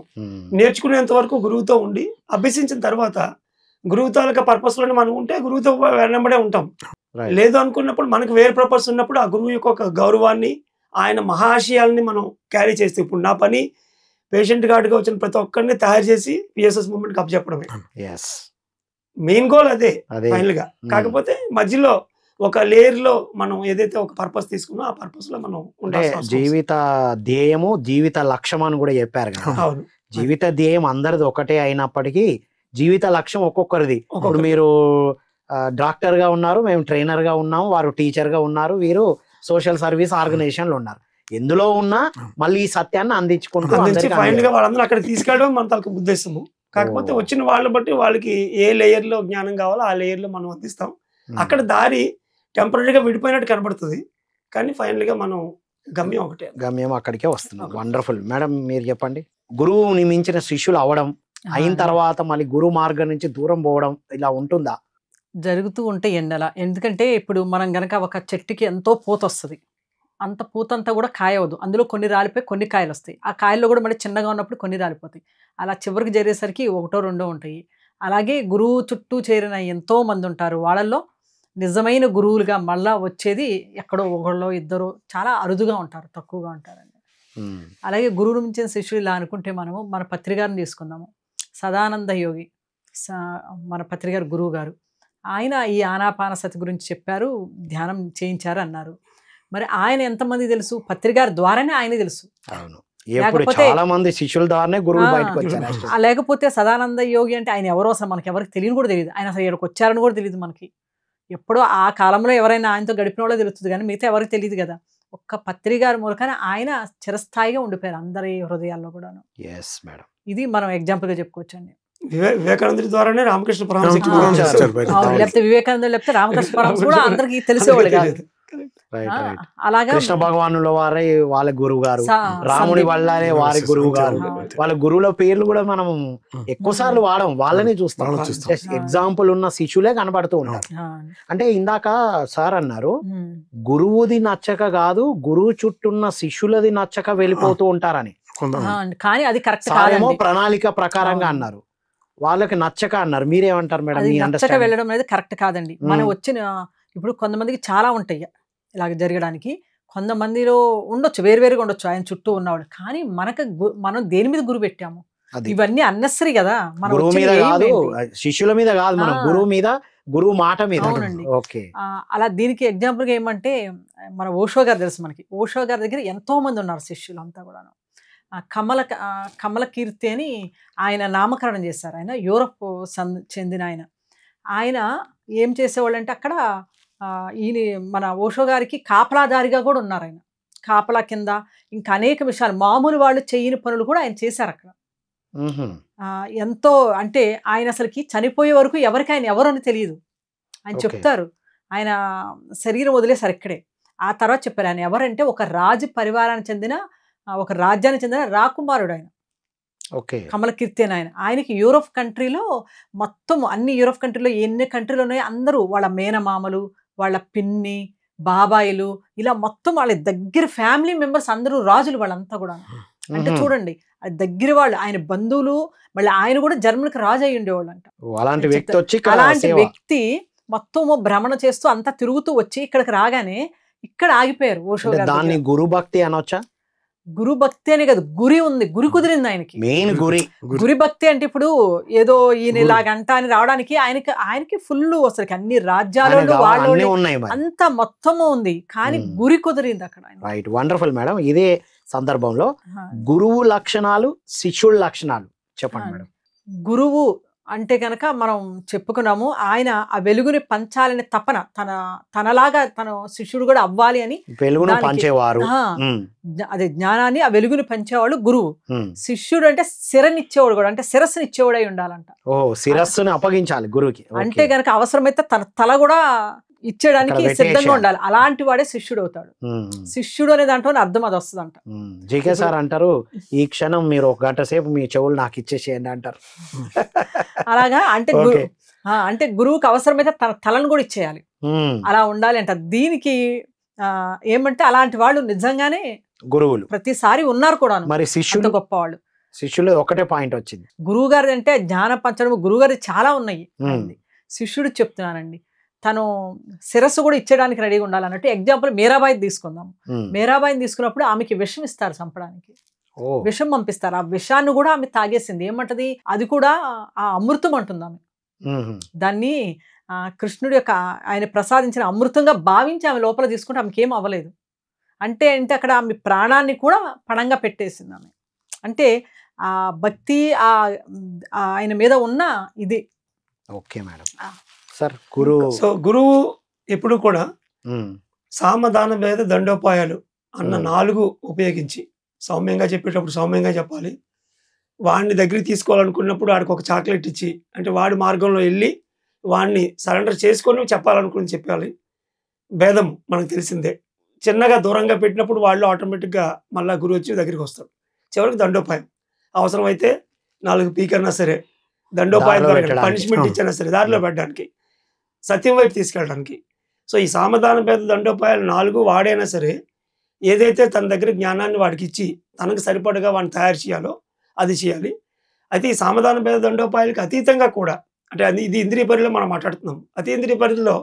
నేర్చుకునేంత వరకు గురువుతో ఉండి అభ్యసించిన తర్వాత గురువు తాలూకా పర్పస్ లోనే మనం ఉంటే గురువుతో వెనబడే ఉంటాం. లేదు అనుకున్నప్పుడు మనకు వేరే పర్పస్ ఉన్నప్పుడు ఆ గురువు యొక్క ఒక గౌరవాన్ని ఆయన మహాశయాలని మనం క్యారీ చేస్తే, ఇప్పుడు నా పని పేషెంట్ గార్డ్గా వచ్చిన ప్రతి ఒక్కరిని తయారు చేసి పిఎస్ఎస్ మూవ్మెంట్ కప్ చెప్పడమే మెయిన్ గోల్. అదే ఫైనల్ గా. కాకపోతే మధ్యలో ఒక లేయర్ లో మనం ఏదైతే ఒక పర్పస్ తీసుకున్నా ఆ పర్పస్ లో మనం అంటే జీవిత ధ్యేయము జీవిత లక్ష్యం అని కూడా చెప్పారు కదా. జీవిత ధ్యేయం అందరిది ఒకటే అయినప్పటికీ జీవిత లక్ష్యం ఒక్కొక్కరిది. ఇప్పుడు మీరు డాక్టర్ గా ఉన్నారు, మేము ట్రైనర్ గా ఉన్నాము, వారు టీచర్ గా ఉన్నారు, వీరు సోషల్ సర్వీస్ ఆర్గనైజేషన్ లో ఉన్నారు. ఎందులో ఉన్నా మళ్ళీ ఈ సత్యాన్ని అందించుకుంటూ ఫైనల్ గా వాళ్ళందరూ అక్కడ తీసుకెళ్ళడం మన తలకు ఉద్దేశము. కాకపోతే వచ్చిన వాళ్ళు బట్టి వాళ్ళకి ఏ లేయర్ లో జ్ఞానం కావాలో ఆ లేయర్ లో మనం అందిస్తాం. అక్కడ దారి టెంపరీగా విడిపోయినట్టు కనబడుతుంది, కానీ ఫైనల్ గా మనం గమ్యం ఒకటే, గమ్యం అక్కడికే వస్తుంది. వండర్ఫుల్ మేడం, మీరు చెప్పండి. గురువుని మించిన శిష్యులు అవడం అయిన తర్వాత మళ్ళీ గురువు మార్గం నుంచి దూరం పోవడం ఇలా ఉంటుందా? జరుగుతూ ఉంటే ఎండల. ఎందుకంటే ఇప్పుడు మనం గనక ఒక చెట్టుకి ఎంతో పూత వస్తుంది, అంత పూత అంతా కూడా కాయ అవ్వదు. అందులో కొన్ని రాలిపోయి కొన్ని కాయలు వస్తాయి. ఆ కాయల్లో కూడా మళ్ళీ చిన్నగా ఉన్నప్పుడు కొన్ని రాలిపోతాయి. అలా చివరికి చేరేసరికి ఒకటో రెండో ఉంటాయి. అలాగే గురువు చుట్టూ చేరిన ఎంతో మంది ఉంటారు. వాళ్ళల్లో నిజమైన గురువులుగా మళ్ళా వచ్చేది ఎక్కడో ఒకళ్ళో ఇద్దరు, చాలా అరుదుగా ఉంటారు, తక్కువగా ఉంటారండి. అలాగే గురువును మించిన శిష్యులు ఇలా అనుకుంటే మనము మన పత్రికారిని తీసుకుందాము. సదానంద యోగి మన పత్రికారి గురువు గారు, ఆయన ఈ ఆనాపానసతి గురించి చెప్పారు, ధ్యానం చేయించారు అన్నారు. మరి ఆయన ఎంతమంది తెలుసు? పత్రికారి ద్వారానే ఆయన తెలుసు. చాలా మంది శిష్యుల ద్వారానే గురువు బయటకు వచ్చారు. లేకపోతే సదానంద యోగి అంటే ఆయన ఎవరో అసలు మనకి ఎవరికి తెలియని కూడా తెలియదు. ఆయన అసలు ఎక్కడికి వచ్చారని కూడా తెలియదు మనకి. ఎప్పుడో ఆ కాలంలో ఎవరైనా ఆయనతో గడిపిన వాళ్ళో తెలుస్తుంది, కానీ మిగతా ఎవరికి తెలియదు కదా. ఒక్క పత్రికారి మూలకనే ఆయన చిరస్థాయిగా ఉండిపోయారు అందరి హృదయాల్లో కూడాను. ఇది మనం ఎగ్జాంపుల్ గా చెప్పుకోవచ్చండి. వివేకానందుడి ద్వారానే రామకృష్ణ పరమహంస, లేకపోతే వివేకానంద లేకపోతే రామకృష్ణ పరమహంస కూడా అందరికి తెలిసేవాళ్ళు కాదు. అలాగా కృష్ణ భగవానుల వారే వాళ్ళ గురువు గారు, రాముడి వల్లనే వారి గురువు గారు. వాళ్ళ గురువుల పేర్లు కూడా మనం ఎక్కువ సార్లు వాడడం, వాళ్ళని చూస్తాం. ఎగ్జాంపుల్ ఉన్న శిష్యులే కనబడుతూ ఉంటారు. అంటే ఇందాక సార్ అన్నారు గురువుది నచ్చక కాదు, గురువు చుట్టూన్న శిష్యులది నచ్చక వెళ్ళిపోతూ ఉంటారని. కానీ అది కరెక్ట్ కాదేమో, ప్రణాళిక ప్రకారంగా అన్నారు, వాళ్ళకి నచ్చక అన్నారు. మీరేమంటారు మేడం? నచ్చక వెళ్ళడం అనేది కరెక్ట్ కాదండి. మనం వచ్చిన ఇప్పుడు కొంతమందికి చాలా ఉంటాయి ఇలాగ జరగడానికి, కొంతమందిలో ఉండొచ్చు, వేరువేరుగా ఉండొచ్చు ఆయన చుట్టూ ఉన్నవాడు. కానీ మనం దేని మీద గురి పెట్టాము? ఇవన్నీ అన్నెసరీ కదా. మన గురువు మీద కాదు, శిష్యుల మీద కాదు, మనం గురువు మీద, గురువు మాట మీద. అవునండి. అలా దీనికి ఎగ్జాంపుల్ గా ఏమంటే మన ఓషో గారు తెలుసు మనకి. ఓషో గారి దగ్గర ఎంతో మంది ఉన్నారు శిష్యులు అంతా కూడాను. కమల కీర్తి అని ఆయన నామకరణం చేశారు. ఆయన యూరప్ చెందిన ఆయన ఏం చేసేవాళ్ళు అంటే అక్కడ ఈయన మన ఓషో గారికి కాపలాదారిగా కూడా ఉన్నారు. ఆయన కాపలా కింద ఇంకా అనేక విషయాలు, మామూలు వాళ్ళు చేయని పనులు కూడా ఆయన చేశారు అక్కడ. ఎంతో అంటే ఆయన అసలుకి చనిపోయే వరకు ఎవరికి ఆయన ఎవరని తెలియదు. ఆయన చెప్తారు, ఆయన శరీరం వదిలేసారు ఇక్కడే. ఆ తర్వాత చెప్పారు ఆయన ఎవరంటే ఒక రాజు పరివారానికి చెందిన, ఒక రాజ్యానికి చెందిన రాకుమారుడు ఆయన. ఓకే. కమలకీర్తి అని ఆయనకి యూరోప్ కంట్రీలో మొత్తం అన్ని యూరోప్ కంట్రీలో ఎన్ని కంట్రీలు ఉన్నాయో అందరూ వాళ్ళ మేనమామలు, వాళ్ళ పిన్ని, బాబాయిలు, ఇలా మొత్తం వాళ్ళ దగ్గర ఫ్యామిలీ మెంబర్స్ అందరూ రాజులు వాళ్ళంతా కూడా. అంటే చూడండి, అది దగ్గర వాళ్ళు, ఆయన బంధువులు, మళ్ళీ ఆయన కూడా జర్మనీకి రాజు అయి ఉండేవాళ్ళు అంట. అలాంటి వ్యక్తి వచ్చి ఇక్కడ అలాంటి సేవ. వ్యక్తి మొత్తము భ్రమణ చేస్తూ అంతా తిరుగుతూ వచ్చి ఇక్కడికి రాగానే ఇక్కడ ఆగిపోయారు ఓషో అంటే గారి దాన్ని దగ్గర. గురు భక్తి అనొచ్చా? గురు భక్తి అనే కదా, గురి ఉంది, గురి కుదిరింది ఆయనకి. మెయిన్ గురి. గురి భక్తి అంటే ఇప్పుడు ఏదో ఈయన ఇలాగంట అని రావడానికి ఆయనకి ఫుల్ అసలు అన్ని రాజ్యాలలో అన్నీ వాళ్ళు ఉన్నాయి మరి. అంత మొత్తము ఉంది, కానీ గురి కుదిరింది అక్కడ ఆయన. Right, wonderful madam. ఇదే సందర్భంలో గురువు లక్షణాలు, శిష్యుల లక్షణాలు చెప్పండి మేడం. గురువు అంటే కనుక మనం చెప్పుకున్నాము, ఆయన ఆ వెలుగుని పంచాలని తపన, తనలాగా తన శిష్యుడు కూడా అవ్వాలి అని వెలుగును పంచేవారు. అదే జ్ఞానాన్ని, ఆ వెలుగుని పంచేవాడు గురువు. శిష్యుడు అంటే శిరనిచ్చేవాడు కూడా, అంటే శిరస్సునిచ్చేవాడు అయి ఉండాలంట. ఓ, శిరస్సుని అప్పగించాలి గురువుకి. అంటే గనక అవసరమైతే తన తల కూడా ఇచ్చేయడానికి సిద్ధంగా ఉండాలి. అలాంటి వాడే శిష్యుడు అవుతాడు. శిష్యుడు అనే దాంట్లో అర్థం అది వస్తుందంట. జీకే సార్ అంటారు, ఈ క్షణం మీరు 1 గంట సేపు మీ చెవులు నాకు ఇచ్చేసేయండి అంటారు. అలాగా అంటే గురువుకి అవసరమైతే తన తలను కూడా ఇచ్చేయాలి, అలా ఉండాలి అంట. దీనికి ఏమంటే అలాంటి వాళ్ళు నిజంగానే గురువులు ప్రతిసారి ఉన్నారు కూడా. మరి శిష్యులు, గొప్ప వాళ్ళు. శిష్యులు ఒకటే పాయింట్ వచ్చింది. గురువు గారి అంటే జ్ఞాన పంచడం, గురువు గారి చాలా ఉన్నాయి. శిష్యుడు చెప్తున్నానండి, తను శిరస్సు కూడా ఇచ్చడానికి రెడీగా ఉండాలన్నట్టు. ఎగ్జాంపుల్ మీరాబాయి తీసుకుందాం. మీరాబాయిని తీసుకున్నప్పుడు ఆమెకి విషం ఇస్తారు చంపడానికి, విషం పంపిస్తారు. ఆ విషాన్ని కూడా ఆమె తాగేసింది. ఏమంటది, అది కూడా ఆ అమృతం అంటుంది ఆమె. దాన్ని కృష్ణుడి యొక్క ఆయన ప్రసాదించిన అమృతంగా భావించి ఆమె లోపల తీసుకుంటే ఆమెకి ఏం అవ్వలేదు. అంటే అక్కడ ఆమె ప్రాణాన్ని కూడా పణంగా పెట్టేసింది ఆమె. అంటే ఆ భక్తి ఆయన మీద ఉన్న ఇది. Okay madam. సార్, గురువు ఎప్పుడు కూడా సామదాన భేద దండోపాయాలు అన్న 4 ఉపయోగించి సౌమ్యంగా చెప్పేటప్పుడు సౌమ్యంగా చెప్పాలి. వాడిని దగ్గరికి తీసుకోవాలనుకున్నప్పుడు వాడికి ఒక చాక్లెట్ ఇచ్చి, అంటే వాడి మార్గంలో వెళ్ళి వాడిని సరెండర్ చేసుకొని చెప్పాలనుకుని చెప్పాలి. భేదం మనకు తెలిసిందే. చిన్నగా దూరంగా పెట్టినప్పుడు వాళ్ళు ఆటోమేటిక్గా మళ్ళీ గురువు వచ్చి దగ్గరికి వస్తాడు. చివరికి దండోపాయం, అవసరమైతే 4 పీకన్నా సరే, దండోపాయం ద్వారా పనిష్మెంట్ ఇచ్చినా సరే దారిలో పెట్టడానికి, సత్యం వైపు తీసుకెళ్ళడానికి. సో ఈ సామధాన భేద దండోపాయాలు 4 వాడైనా సరే ఏదైతే తన దగ్గర జ్ఞానాన్ని వాడికి ఇచ్చి తనకు సరిపడగా వాడిని తయారు చేయాలో అది చేయాలి. అయితే ఈ సామధాన భేద దండోపాయాలకి అతీతంగా కూడా, అంటే ఇది ఇంద్రియ పరిధిలో మనం మాట్లాడుతున్నాం. అతీంద్రియ పరిధిలో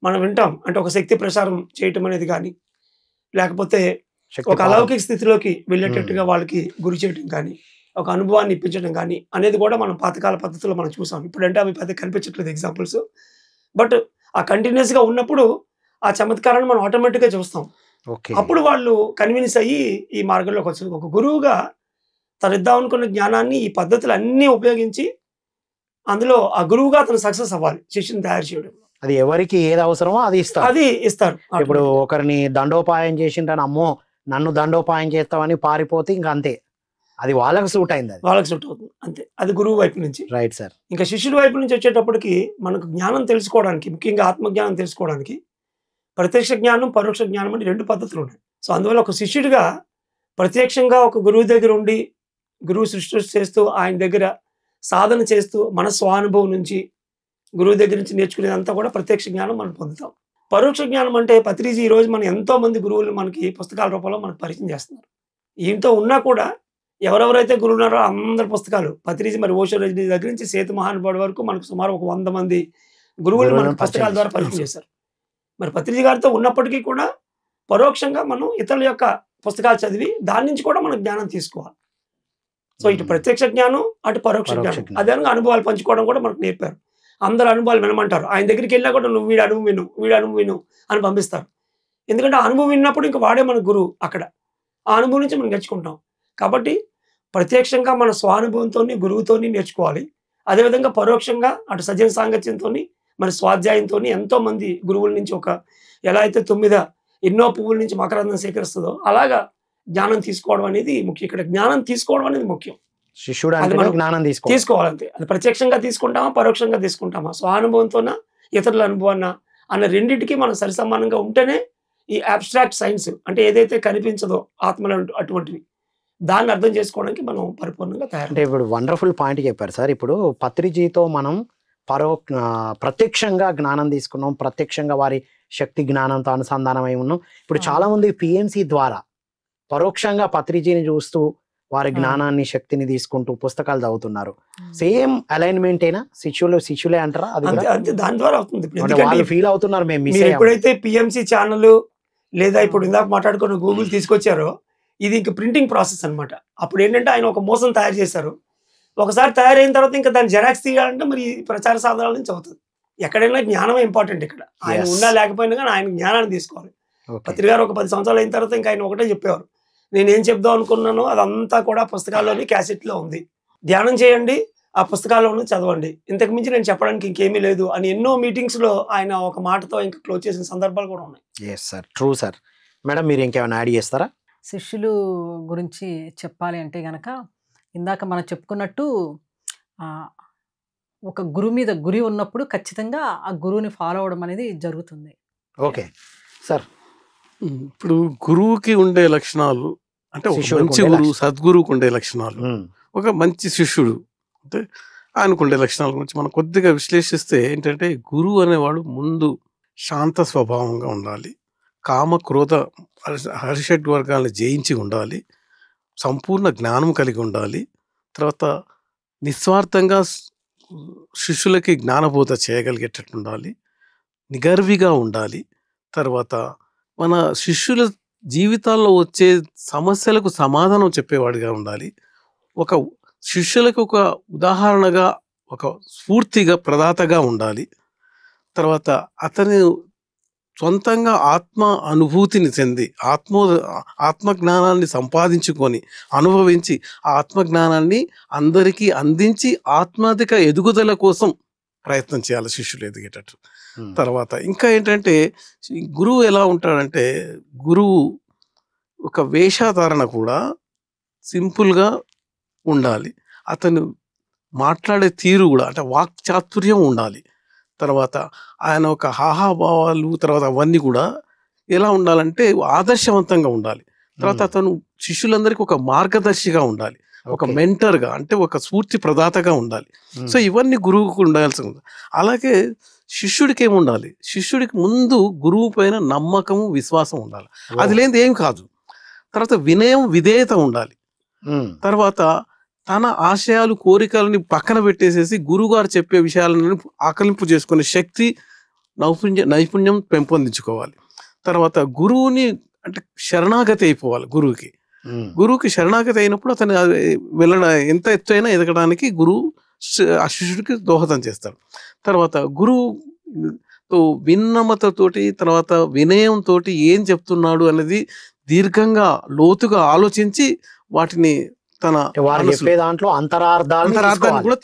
మనం వింటాం, అంటే ఒక శక్తి ప్రసారం చేయటం అనేది కానీ, లేకపోతే ఒక అలౌకిక స్థితిలోకి వెళ్ళేటట్టుగా వాళ్ళకి గురి చేయటం కానీ, ఒక అనుభవాన్ని ఇప్పించడం కానీ అనేది కూడా మనం పాతకాల పద్ధతిలో మనం చూసాం. ఇప్పుడంటే అవి పెద్ద కనిపించట్లేదు ఎగ్జాంపుల్స్. బట్ ఆ కంటిన్యూస్గా ఉన్నప్పుడు ఆ చమత్కారాన్ని మనం ఆటోమేటిక్గా చూస్తాం. అప్పుడు వాళ్ళు కన్విన్స్ అయ్యి ఈ మార్గంలోకి వచ్చారు. ఒక గురువుగా తను ఇద్దాం అనుకున్న జ్ఞానాన్ని ఈ పద్ధతులు అన్నీ ఉపయోగించి అందులో ఆ గురువుగా తను సక్సెస్ అవ్వాలి శిష్యుని తయారు చేయడం. అది ఎవరికి ఏది అవసరమో అది ఇస్తారు. ఇప్పుడు ఒకరిని దండోపాయం చేసిండ్రని, అమ్మో నన్ను దండోపాయం చేస్తామని పారిపోతే ఇంకా అంతే, అది వాళ్ళకి సూట్ అయింది, వాళ్ళకి సూట్ అవుతుంది అంతే. అది గురువు వైపు నుంచి. Right sir. ఇంకా శిష్యుడి వైపు నుంచి వచ్చేటప్పటికి మనకు జ్ఞానం తెలుసుకోవడానికి, ముఖ్యంగా ఆత్మజ్ఞానం తెలుసుకోవడానికి ప్రత్యక్ష జ్ఞానం, పరోక్ష జ్ఞానం అని 2 పద్ధతులు ఉన్నాయి. సో అందువల్ల ఒక శిష్యుడిగా ప్రత్యక్షంగా ఒక గురువు దగ్గర ఉండి గురువు సృష్టి చేస్తూ ఆయన దగ్గర సాధన చేస్తూ మన స్వానుభవం నుంచి గురువు దగ్గర నుంచి నేర్చుకునేదంతా కూడా ప్రత్యక్ష జ్ఞానం మనం పొందుతాం. పరోక్ష జ్ఞానం అంటే పత్రిజీ ఈరోజు మనం ఎంతో మంది గురువులు మనకి పుస్తకాల రూపంలో మనకు పరిచయం చేస్తున్నారు. ఈయనతో ఉన్నా కూడా ఎవరెవరైతే గురువు ఉన్నారో అందరి పుస్తకాలు పత్రిజీ, మరి ఓషో రజనీ దగ్గర నుంచి సేతు మహానుభావుడి వరకు మనకు సుమారు ఒక 100 మంది గురువులు మనకు పుస్తకాల ద్వారా పరిచయం చేశారు. మరి పత్రిజీ గారితో ఉన్నప్పటికీ కూడా పరోక్షంగా మనం ఇతరుల యొక్క పుస్తకాలు చదివి దాని నుంచి కూడా మనం జ్ఞానం తీసుకోవాలి. సో ఇటు ప్రత్యక్ష జ్ఞానం, అటు పరోక్ష జ్ఞానం, అదే అనుభవాలు పంచుకోవడం కూడా మనకు నేర్పారు. అందరు అనుభవాలు వినమంటారు. ఆయన దగ్గరికి వెళ్ళినా కూడా నువ్వు వీడి అనుభవం విను అని పంపిస్తారు. ఎందుకంటే ఆ అనుభవం విన్నప్పుడు ఇంకా వాడే మన గురువు. అక్కడ ఆ అనుభవం నుంచి మనం నేర్చుకుంటాం. కాబట్టి ప్రత్యక్షంగా మన స్వానుభవంతో గురువుతో నేర్చుకోవాలి. అదేవిధంగా పరోక్షంగా అటు సజ్జన సాంగత్యంతో మన స్వాధ్యాయంతో ఎంతో మంది గురువుల నుంచి, ఒక ఎలా అయితే 9 ఎన్నో పువ్వుల నుంచి మకరందం సేకరిస్తుందో అలాగా జ్ఞానం తీసుకోవడం అనేది ముఖ్యం. ఇక్కడ జ్ఞానం తీసుకోవడం అనేది ముఖ్యం. శిష్యుడు జ్ఞానం తీసుకోవాలంతే. అది ప్రత్యక్షంగా తీసుకుంటామా, పరోక్షంగా తీసుకుంటామా, స్వానుభవంతోనా, ఇతరుల అనుభవాన్నా అన్న రెండింటికి మనం సరిసమానంగా ఉంటేనే ఈ అబ్స్ట్రాక్ట్ సైన్స్, అంటే ఏదైతే కనిపించదో ఆత్మలు అటువంటివి, దాన్ని అర్థం చేసుకోవడానికి మనం పరిపూర్ణంగా తయారు. అంటే ఇప్పుడు వండర్ఫుల్ పాయింట్ చెప్పారు సార్. ఇప్పుడు పత్రిజీతో మనం ప్రత్యక్షంగా జ్ఞానం తీసుకున్నాం, ప్రత్యక్షంగా వారి శక్తి జ్ఞానంతో అనుసంధానం అయి ఉన్నాం. ఇప్పుడు చాలా మంది పిఎంసి ద్వారా పరోక్షంగా పత్రిజీని చూస్తూ వారి జ్ఞానాన్ని శక్తిని తీసుకుంటూ పుస్తకాలు చదువుతున్నారు. సేమ్ అలైన్మెంట్ అయినా శిష్యులే అంటారా? అది అంతే దాని ద్వారా అవుతుంది. వాళ్ళు ఫీల్ అవుతున్నారు మేము మీరు ఎప్పుడైతే పిఎంసి ఛానల్ లేదా ఇప్పుడు ఇందాక మాట్లాడుకున్న గూగుల్ తీసుకొచ్చారో ఇది ఇంక ప్రింటింగ్ ప్రాసెస్ అనమాట. అప్పుడు ఏంటంటే ఆయన ఒక మోసం తయారు చేశారు. ఒకసారి తయారైన తర్వాత ఇంకా దాన్ని జెరాక్స్ తీయాలంటే మరి ప్రచార సాధనాల నుంచి అవుతుంది. ఎక్కడైనా జ్ఞానం ఇంపార్టెంట్. ఇక్కడ ఆయన ఉన్నా లేకపోయినా కానీ ఆయన జ్ఞానాన్ని తీసుకోవాలి. పత్రి గారు ఒక 10 సంవత్సరాలు అయిన తర్వాత ఇంకా ఆయన ఒకటే చెప్పేవారు, నేనేం చెప్దాం అనుకున్నానో అదంతా కూడా పుస్తకాల్లోని క్యాసెట్లో ఉంది, ధ్యానం చేయండి, ఆ పుస్తకాల్లోనూ చదవండి, ఇంతకు మించి నేను చెప్పడానికి ఇంకేమీ లేదు అని ఎన్నో మీటింగ్స్లో ఆయన ఒక మాటతో ఇంకా క్లోజ్ చేసిన సందర్భాలు కూడా ఉన్నాయి. Yes sir, true sir. Madam మీరు ఇంకేమైనా యాడ్ చేస్తారా? శిష్యులు గురించి చెప్పాలి అంటే గనక ఇందాక మనం చెప్పుకున్నట్టు ఒక గురువు మీద గురి ఉన్నప్పుడు ఖచ్చితంగా ఆ గురువుని ఫాలో అవడం అనేది జరుగుతుంది. Okay sir. ఇప్పుడు గురువుకి ఉండే లక్షణాలు అంటే ఒక మంచి గురువు, సద్గురువుకు ఉండే లక్షణాలు, ఒక మంచి శిష్యుడు అంటే ఆయనకు ఉండే లక్షణాల గురించి మనం కొద్దిగా విశ్లేషిస్తే ఏంటంటే, గురువు అనేవాడు ముందు శాంత స్వభావంగా ఉండాలి, కామ క్రోధ హర్షడ్ వర్గాలను జయించి ఉండాలి, సంపూర్ణ జ్ఞానం కలిగి ఉండాలి, తర్వాత నిస్వార్థంగా శిష్యులకి జ్ఞానబోధ చేయగలిగేటట్టు ఉండాలి, నిగర్విగా ఉండాలి, తర్వాత మన శిష్యుల జీవితాల్లో వచ్చే సమస్యలకు సమాధానం చెప్పేవాడిగా ఉండాలి, ఒక శిష్యులకు ఒక ఉదాహరణగా ఒక స్ఫూర్తిగా ప్రదాతగా ఉండాలి, తర్వాత అతని సొంతంగా ఆత్మ అనుభూతిని చెంది ఆత్మజ్ఞానాన్ని సంపాదించుకొని అనుభవించి ఆ ఆత్మజ్ఞానాన్ని అందరికీ అందించి ఆత్మాధిక ఎదుగుదల కోసం ప్రయత్నం చేయాలి శిష్యులు ఎదిగేటట్టు. తర్వాత ఇంకా ఏంటంటే, గురువు ఎలా ఉంటాడంటే, గురువు ఒక వేషధారణ కూడా సింపుల్గా ఉండాలి, అతను మాట్లాడే తీరు కూడా అంటే వాక్చాతుర్యం ఉండాలి, తర్వాత ఆయన ఒక హాహాభావాలు తర్వాత అవన్నీ కూడా ఎలా ఉండాలంటే ఆదర్శవంతంగా ఉండాలి, తర్వాత అతను శిష్యులందరికీ ఒక మార్గదర్శిగా ఉండాలి, ఒక మెంటర్గా అంటే ఒక స్ఫూర్తి ప్రదాతగా ఉండాలి. సో ఇవన్నీ గురువుకు ఉండాల్సి ఉంది. అలాగే శిష్యుడికి ఏముండాలి, శిష్యుడికి ముందు గురువు పైన నమ్మకము విశ్వాసం ఉండాలి, అది లేనిది ఏం కాదు. తర్వాత వినయం విధేయత ఉండాలి, తర్వాత తన ఆశయాలు కోరికలని పక్కన పెట్టేసేసి గురువుగారు చెప్పే విషయాలను ఆకలింపు చేసుకునే శక్తి నైపుణ్యం పెంపొందించుకోవాలి. తర్వాత గురువుని అంటే శరణాగతి అయిపోవాలి. గురువుకి శరణాగతి అయినప్పుడు అతను ఎంత ఎత్తైనా ఎదగడానికి గురువు ఆ శిష్యుడికి దోహదం చేస్తాడు. తర్వాత గురువుతో విన్నమతతోటి తర్వాత వినయంతో ఏం చెప్తున్నాడు అనేది దీర్ఘంగా లోతుగా ఆలోచించి వాటిని తన దాంట్లో అంతరార్థాన్ని కూడా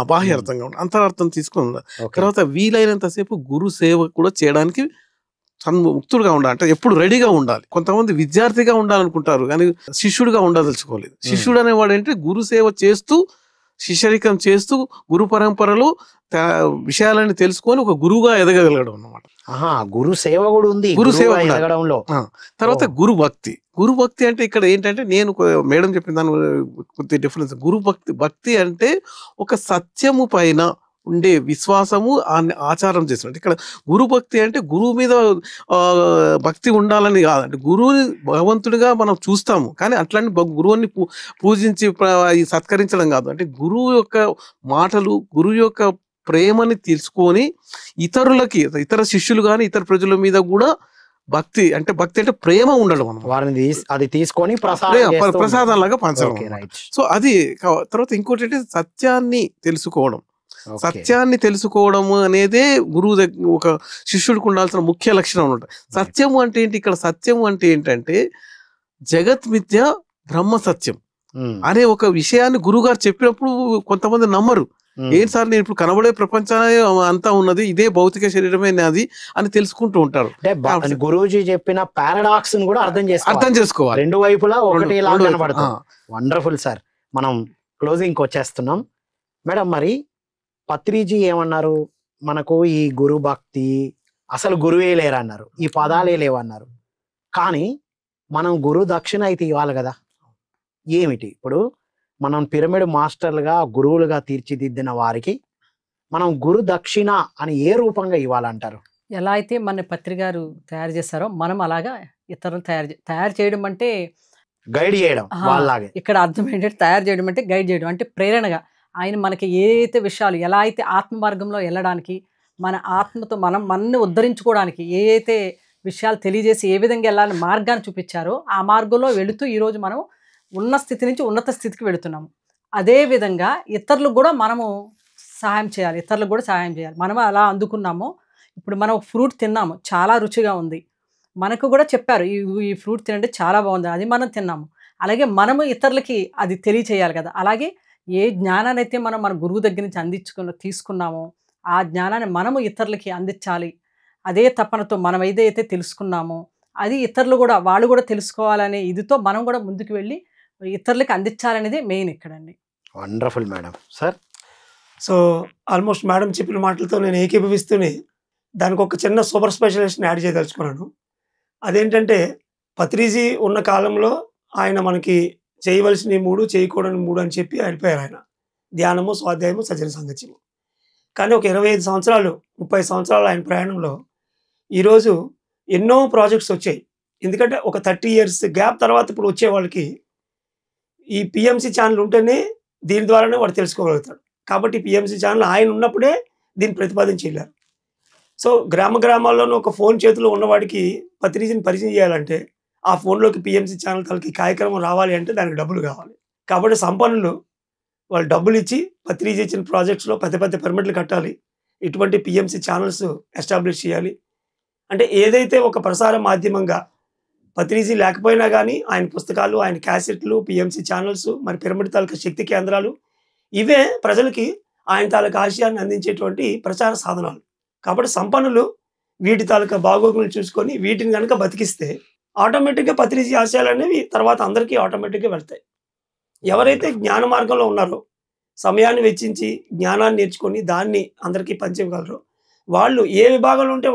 బాహ్య అర్థంగా అంతరార్థం తీసుకుని తర్వాత వీలైనంతసేపు గురు సేవ కూడా చేయడానికి ముక్తుడుగా ఉండాలి, అంటే ఎప్పుడు రెడీగా ఉండాలి. కొంతమంది విద్యార్థిగా ఉండాలనుకుంటారు కానీ శిష్యుడిగా ఉండదలుచుకోలేదు. శిష్యుడు అనేవాడు అంటే గురు సేవ చేస్తూ శిష్యరికం చేస్తూ గురు పరంపరలో విషయాలని తెలుసుకొని ఒక గురువుగా ఎదగగలగడం అన్నమాట. గురు సేవ కూడా ఉంది, గురు సేవ ఎదగడంలో. తర్వాత గురు భక్తి అంటే ఇక్కడ ఏంటంటే, నేను మేడం చెప్పిన దాని కొద్ది డిఫరెన్స్. భక్తి అంటే ఒక సత్యము పైన ఉండే విశ్వాసము ఆచారం చేసినట్టు. ఇక్కడ గురు భక్తి అంటే గురువు మీద భక్తి ఉండాలని కాదంటే, గురువుని భగవంతుడిగా మనం చూస్తాము కానీ అట్లాంటి గురువుని పూజించి సత్కరించడం కాదు. అంటే గురువు యొక్క మాటలు, గురువు యొక్క ప్రేమని తెలుసుకొని ఇతర శిష్యులు కానీ ఇతర ప్రజల మీద కూడా భక్తి అంటే ప్రేమ ఉండడం అన్నమాట. వారిని అది తీసుకొని ప్రసాదం లాగా పంచడం. సో అది తర్వాత ఇంకోటి అంటే సత్యాన్ని తెలుసుకోవడం అనేదే గురువు దగ్గర ఒక శిష్యుడికి ఉండాల్సిన ముఖ్య లక్షణం ఉంటుంది. సత్యము అంటే ఏంటి, ఇక్కడ సత్యము అంటే ఏంటంటే జగత్ మిథ్య బ్రహ్మ సత్యం అనే ఒక విషయాన్ని గురువుగారు చెప్పినప్పుడు కొంతమంది నమ్మరు. ఏంటి సార్, నేను ఇప్పుడు కనబడే ప్రపంచాన్ని అంతా ఉన్నది, ఇదే భౌతిక శరీరమే నాది అని తెలుసుకుంటూ ఉంటారు. గురూజీ చెప్పిన పారాడాక్స్ కూడా అర్థం చేసుకోవాలి, రెండు వైపులా ఒకటి కనబడుతుంది. Wonderful sir. మనం క్లోజింగ్ వచ్చేస్తున్నాం మేడం. మరి పత్రిజీ ఏమన్నారు, మనకు ఈ గురు భక్తి అసలు గురువే లేరన్నారు, ఈ పదాలే లేవన్నారు, కానీ మనం గురు దక్షిణ అయితే ఇవ్వాలి కదా. ఏమిటి? ఇప్పుడు మనం పిరమిడ్ మాస్టర్లుగా గురువులుగా తీర్చిదిద్దిన వారికి మనం గురు దక్షిణ అని ఏ రూపంగా ఇవ్వాలంటారు? ఎలా అయితే మన పత్రి గారు తయారు చేస్తారో మనం అలాగా ఇతరులు తయారు చేయడం అంటే గైడ్ చేయడం ఆహా, వాళ్ళలాగే. ఇక్కడ అర్థం ఏంటంటే తయారు చేయడం అంటే గైడ్ చేయడం అంటే ప్రేరణగా ఆయన మనకి ఏదైతే విషయాలు ఎలా అయితే ఆత్మ మార్గంలో వెళ్ళడానికి మన ఆత్మతో మనల్ని ఉద్ధరించుకోవడానికి ఏ అయితే విషయాలు తెలియజేసి ఏ విధంగా వెళ్ళాలని మార్గాన్ని చూపించారో ఆ మార్గంలో వెళుతూ ఈరోజు మనం ఉన్న స్థితి నుంచి ఉన్నత స్థితికి వెళుతున్నాము. అదే విధంగా ఇతరులకు కూడా మనము సహాయం చేయాలి, ఇతరులకు కూడా సహాయం చేయాలి. మనం అలా అందుకున్నాము. ఇప్పుడు మనం ఒక ఫ్రూట్ తిన్నాము, చాలా రుచిగా ఉంది, మనకు కూడా చెప్పారు ఈ ఫ్రూట్ తినండి చాలా బాగుంది, అది మనం తిన్నాము. అలాగే మనము ఇతరులకి అది తెలియచేయాలి కదా. అలాగే ఏ జ్ఞానాన్ని అయితే మనం మన గురువు దగ్గర నుంచి తీసుకున్నామో ఆ జ్ఞానాన్ని మనము ఇతరులకి అందించాలి. అదే తపనతో మనం ఏదైతే తెలుసుకున్నామో అది ఇతరులు కూడా వాళ్ళు కూడా తెలుసుకోవాలనే ఇదితో మనం కూడా ముందుకు వెళ్ళి ఇతరులకి అందించాలనేది మెయిన్ ఇక్కడండి. Wonderful madam. Sir so almost madam చెప్పిన మాటలతో నేను ఏకీభవిస్తూనే దానికి ఒక చిన్న సూపర్ స్పెషలిస్ట్ని యాడ్ చేయదలుచుకున్నాను. అదేంటంటే పత్రిజీ ఉన్న కాలంలో ఆయన మనకి చేయవలసిన 3 చేయకూడని 3 అని చెప్పి వెళ్ళిపోయారు ఆయన. ధ్యానము, స్వాధ్యాయము, సజ్జన సంగత్యము. కానీ ఒక 25 సంవత్సరాలు 30 సంవత్సరాలు ఆయన ప్రయాణంలో ఈరోజు ఎన్నో ప్రాజెక్ట్స్ వచ్చాయి. ఎందుకంటే ఒక 30 years గ్యాప్ తర్వాత ఇప్పుడు వచ్చే వాళ్ళకి ఈ పిఎంసి ఛానల్ ఉంటేనే దీని ద్వారానే వాడు తెలుసుకోగలుగుతాడు. కాబట్టి పిఎంసి ఛానల్ ఆయన ఉన్నప్పుడే దీన్ని ప్రతిపాదించారు. సో గ్రామాల్లోనూ ఒక ఫోన్ చేతిలో ఉన్నవాడికి పత్రిజీని పరిచయం చేయాలంటే ఆ ఫోన్లోకి పిఎంసి ఛానల్ తలకి కార్యక్రమం రావాలి అంటే దానికి డబ్బులు కావాలి. కాబట్టి సంపన్నులు వాళ్ళు డబ్బులు ఇచ్చి పత్రిజీ ఇచ్చిన ప్రాజెక్ట్స్లో పెద్ద పిరమిడ్లు కట్టాలి, ఇటువంటి పిఎంసి ఛానల్స్ ఎస్టాబ్లిష్ చేయాలి. అంటే ఏదైతే ఒక ప్రసార మాధ్యమంగా పత్రిజీ లేకపోయినా కానీ ఆయన పుస్తకాలు, ఆయన క్యాసెట్లు, పిఎంసి ఛానల్స్, మరి పిరమిడ్ తాలూకా శక్తి కేంద్రాలు ఇవే ప్రజలకి ఆయన తాలూకా ఆశయాన్ని అందించేటువంటి ప్రచార సాధనాలు. కాబట్టి సంపన్నులు వీటి తాలూకా బాగోగులు చూసుకొని వీటిని కనుక బతికిస్తే ఆటోమేటిక్గా పత్రిజీ ఆశయాలు అనేవి తర్వాత అందరికీ ఆటోమేటిక్గా వెళ్తాయి. ఎవరైతే జ్ఞాన మార్గంలో ఉన్నారో, సమయాన్ని వెచ్చించి జ్ఞానాన్ని నేర్చుకొని దాన్ని అందరికీ పంచివ్వగలరో వాళ్ళు ఏ విభాగంలో ఉంటే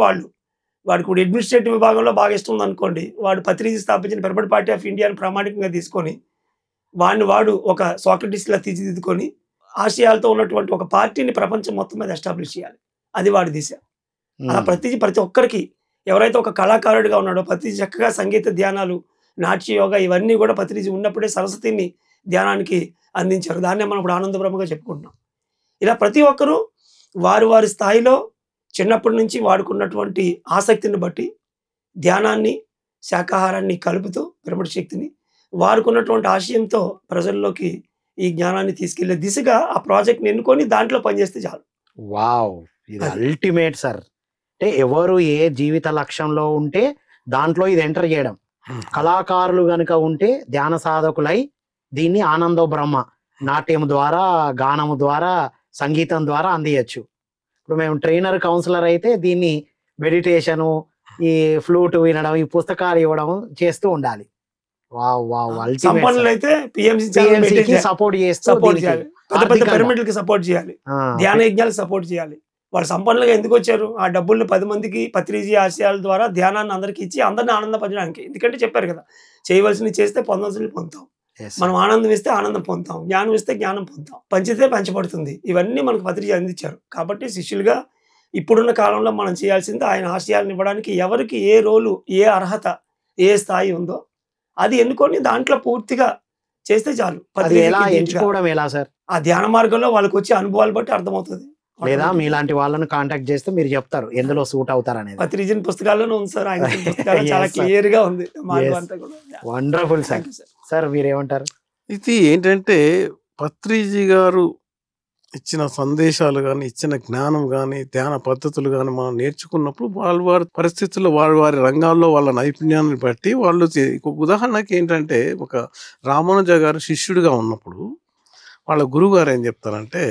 వాడికి కూడా అడ్మినిస్ట్రేటివ్ విభాగంలో బాగా ఇష్టం ఉందనుకోండి, వాడు పత్రిజీ స్థాపించిన పిరమిడ్ పార్టీ ఆఫ్ ఇండియాని ప్రామాణికంగా తీసుకొని వాడు ఒక సోక్రటిస్లా తీర్చిదిద్దుకొని ఆశయాలతో ఉన్నటువంటి ఒక పార్టీని ప్రపంచం మొత్తం మీద ఎస్టాబ్లిష్ చేయాలి. అది వాడి దిశ. అలా ప్రతి ఒక్కరికి ఎవరైతే ఒక కళాకారుడిగా ఉన్నాడో పత్రిజీ చక్కగా సంగీత ధ్యానాలు, నాట్య యోగా ఇవన్నీ కూడా పత్రిజీ ఉన్నప్పుడే సరస్వతిని ధ్యానానికి అందించారు. దాన్నే మనం ఇప్పుడు ఆనంద బ్రహ్మగా చెప్పుకుంటున్నాం. ఇలా ప్రతి ఒక్కరూ వారి స్థాయిలో చిన్నప్పటి నుంచి వాడుకున్నటువంటి ఆసక్తిని బట్టి ధ్యానాన్ని, శాకాహారాన్ని కలుపుతూ పిరమిడ్ శక్తిని వారుకున్నటువంటి ఆశయంతో ప్రజల్లోకి ఈ జ్ఞానాన్ని తీసుకెళ్లే దిశగా ఆ ప్రాజెక్ట్ని ఎన్నుకొని దాంట్లో పనిచేస్తే చాలు. వావ్, ఇది అల్టిమేట్ సార్. అంటే ఎవరు ఏ జీవిత లక్ష్యంలో ఉంటే దాంట్లో ఇది ఎంటర్ చేయడం. కళాకారులు గనుక ఉంటే ధ్యాన సాధకులై దీన్ని ఆనందో బ్రహ్మ నాట్యం ద్వారా, గానము ద్వారా, సంగీతం ద్వారా అందియచ్చు. ఇప్పుడు మేము ట్రైనర్, కౌన్సిలర్ అయితే దీన్ని మెడిటేషను, ఈ ఫ్లూట్ వినడం, ఈ పుస్తకాలు ఇవ్వడం చేస్తూ ఉండాలి. సంపన్నులు అయితే పిఎంసి సపోర్ట్ చేయాలి, పెద్ద పిరమిడ్లకి సపోర్ట్ చేయాలి, ధ్యాన యజ్ఞాలకు సపోర్ట్ చేయాలి. వాళ్ళు సంపన్నులుగా ఎందుకు వచ్చారు? ఆ డబ్బుల్ని 10 మందికి పత్రిజీ ఆశయాల ద్వారా ధ్యానాన్ని అందరికి ఇచ్చి అందరిని ఆనందపరచడానికి. ఎందుకంటే చెప్పారు కదా, చేయవలసినవి చేస్తే పొందవలసినవి పొందుతాం. మనం ఆనందం ఇస్తే ఆనందం పొందుతాం, జ్ఞానం ఇస్తే జ్ఞానం పొందుతాం, పంచితే పంచబడుతుంది. ఇవన్నీ మనకు పత్రిజీ అందించారు. కాబట్టి శిష్యులుగా ఇప్పుడున్న కాలంలో మనం చేయాల్సింది ఆయన ఆశయాలను ఇవ్వడానికి ఎవరికి ఏ రోలు, ఏ అర్హత, ఏ స్థాయి ఉందో అది ఎన్నుకొని దాంట్లో పూర్తిగా చేస్తే చాలు. ఎంచుకోవడం ఎలా సార్? ఆ ధ్యాన మార్గంలో వాళ్ళకి వచ్చే అనుభవాలు బట్టి అర్థమవుతుంది. లేదా మీలాంటి వాళ్ళని కాంటాక్ట్ చేస్తే మీరు చెప్తారు ఎందులో సూట్ అవుతారు అనేది. పత్రిజీ పుస్తకాల్లోనే ఉంది సార్, ఆయన పుస్తకాలు చాలా క్లియర్ గా ఉంది. Wonderful sir. సార్ మీరేమంటారు? ఇది ఏంటంటే పత్రిజీ గారు ఇచ్చిన సందేశాలు కానీ, ఇచ్చిన జ్ఞానం కానీ, ధ్యాన పద్ధతులు కానీ మనం నేర్చుకున్నప్పుడు వారి పరిస్థితుల్లో వారి రంగాల్లో వాళ్ళ నైపుణ్యాన్ని బట్టి వాళ్ళు ఉదాహరణకి ఏంటంటే ఒక రామానుజ గారు శిష్యుడిగా ఉన్నప్పుడు వాళ్ళ గురువు గారు ఏం చెప్తారంటే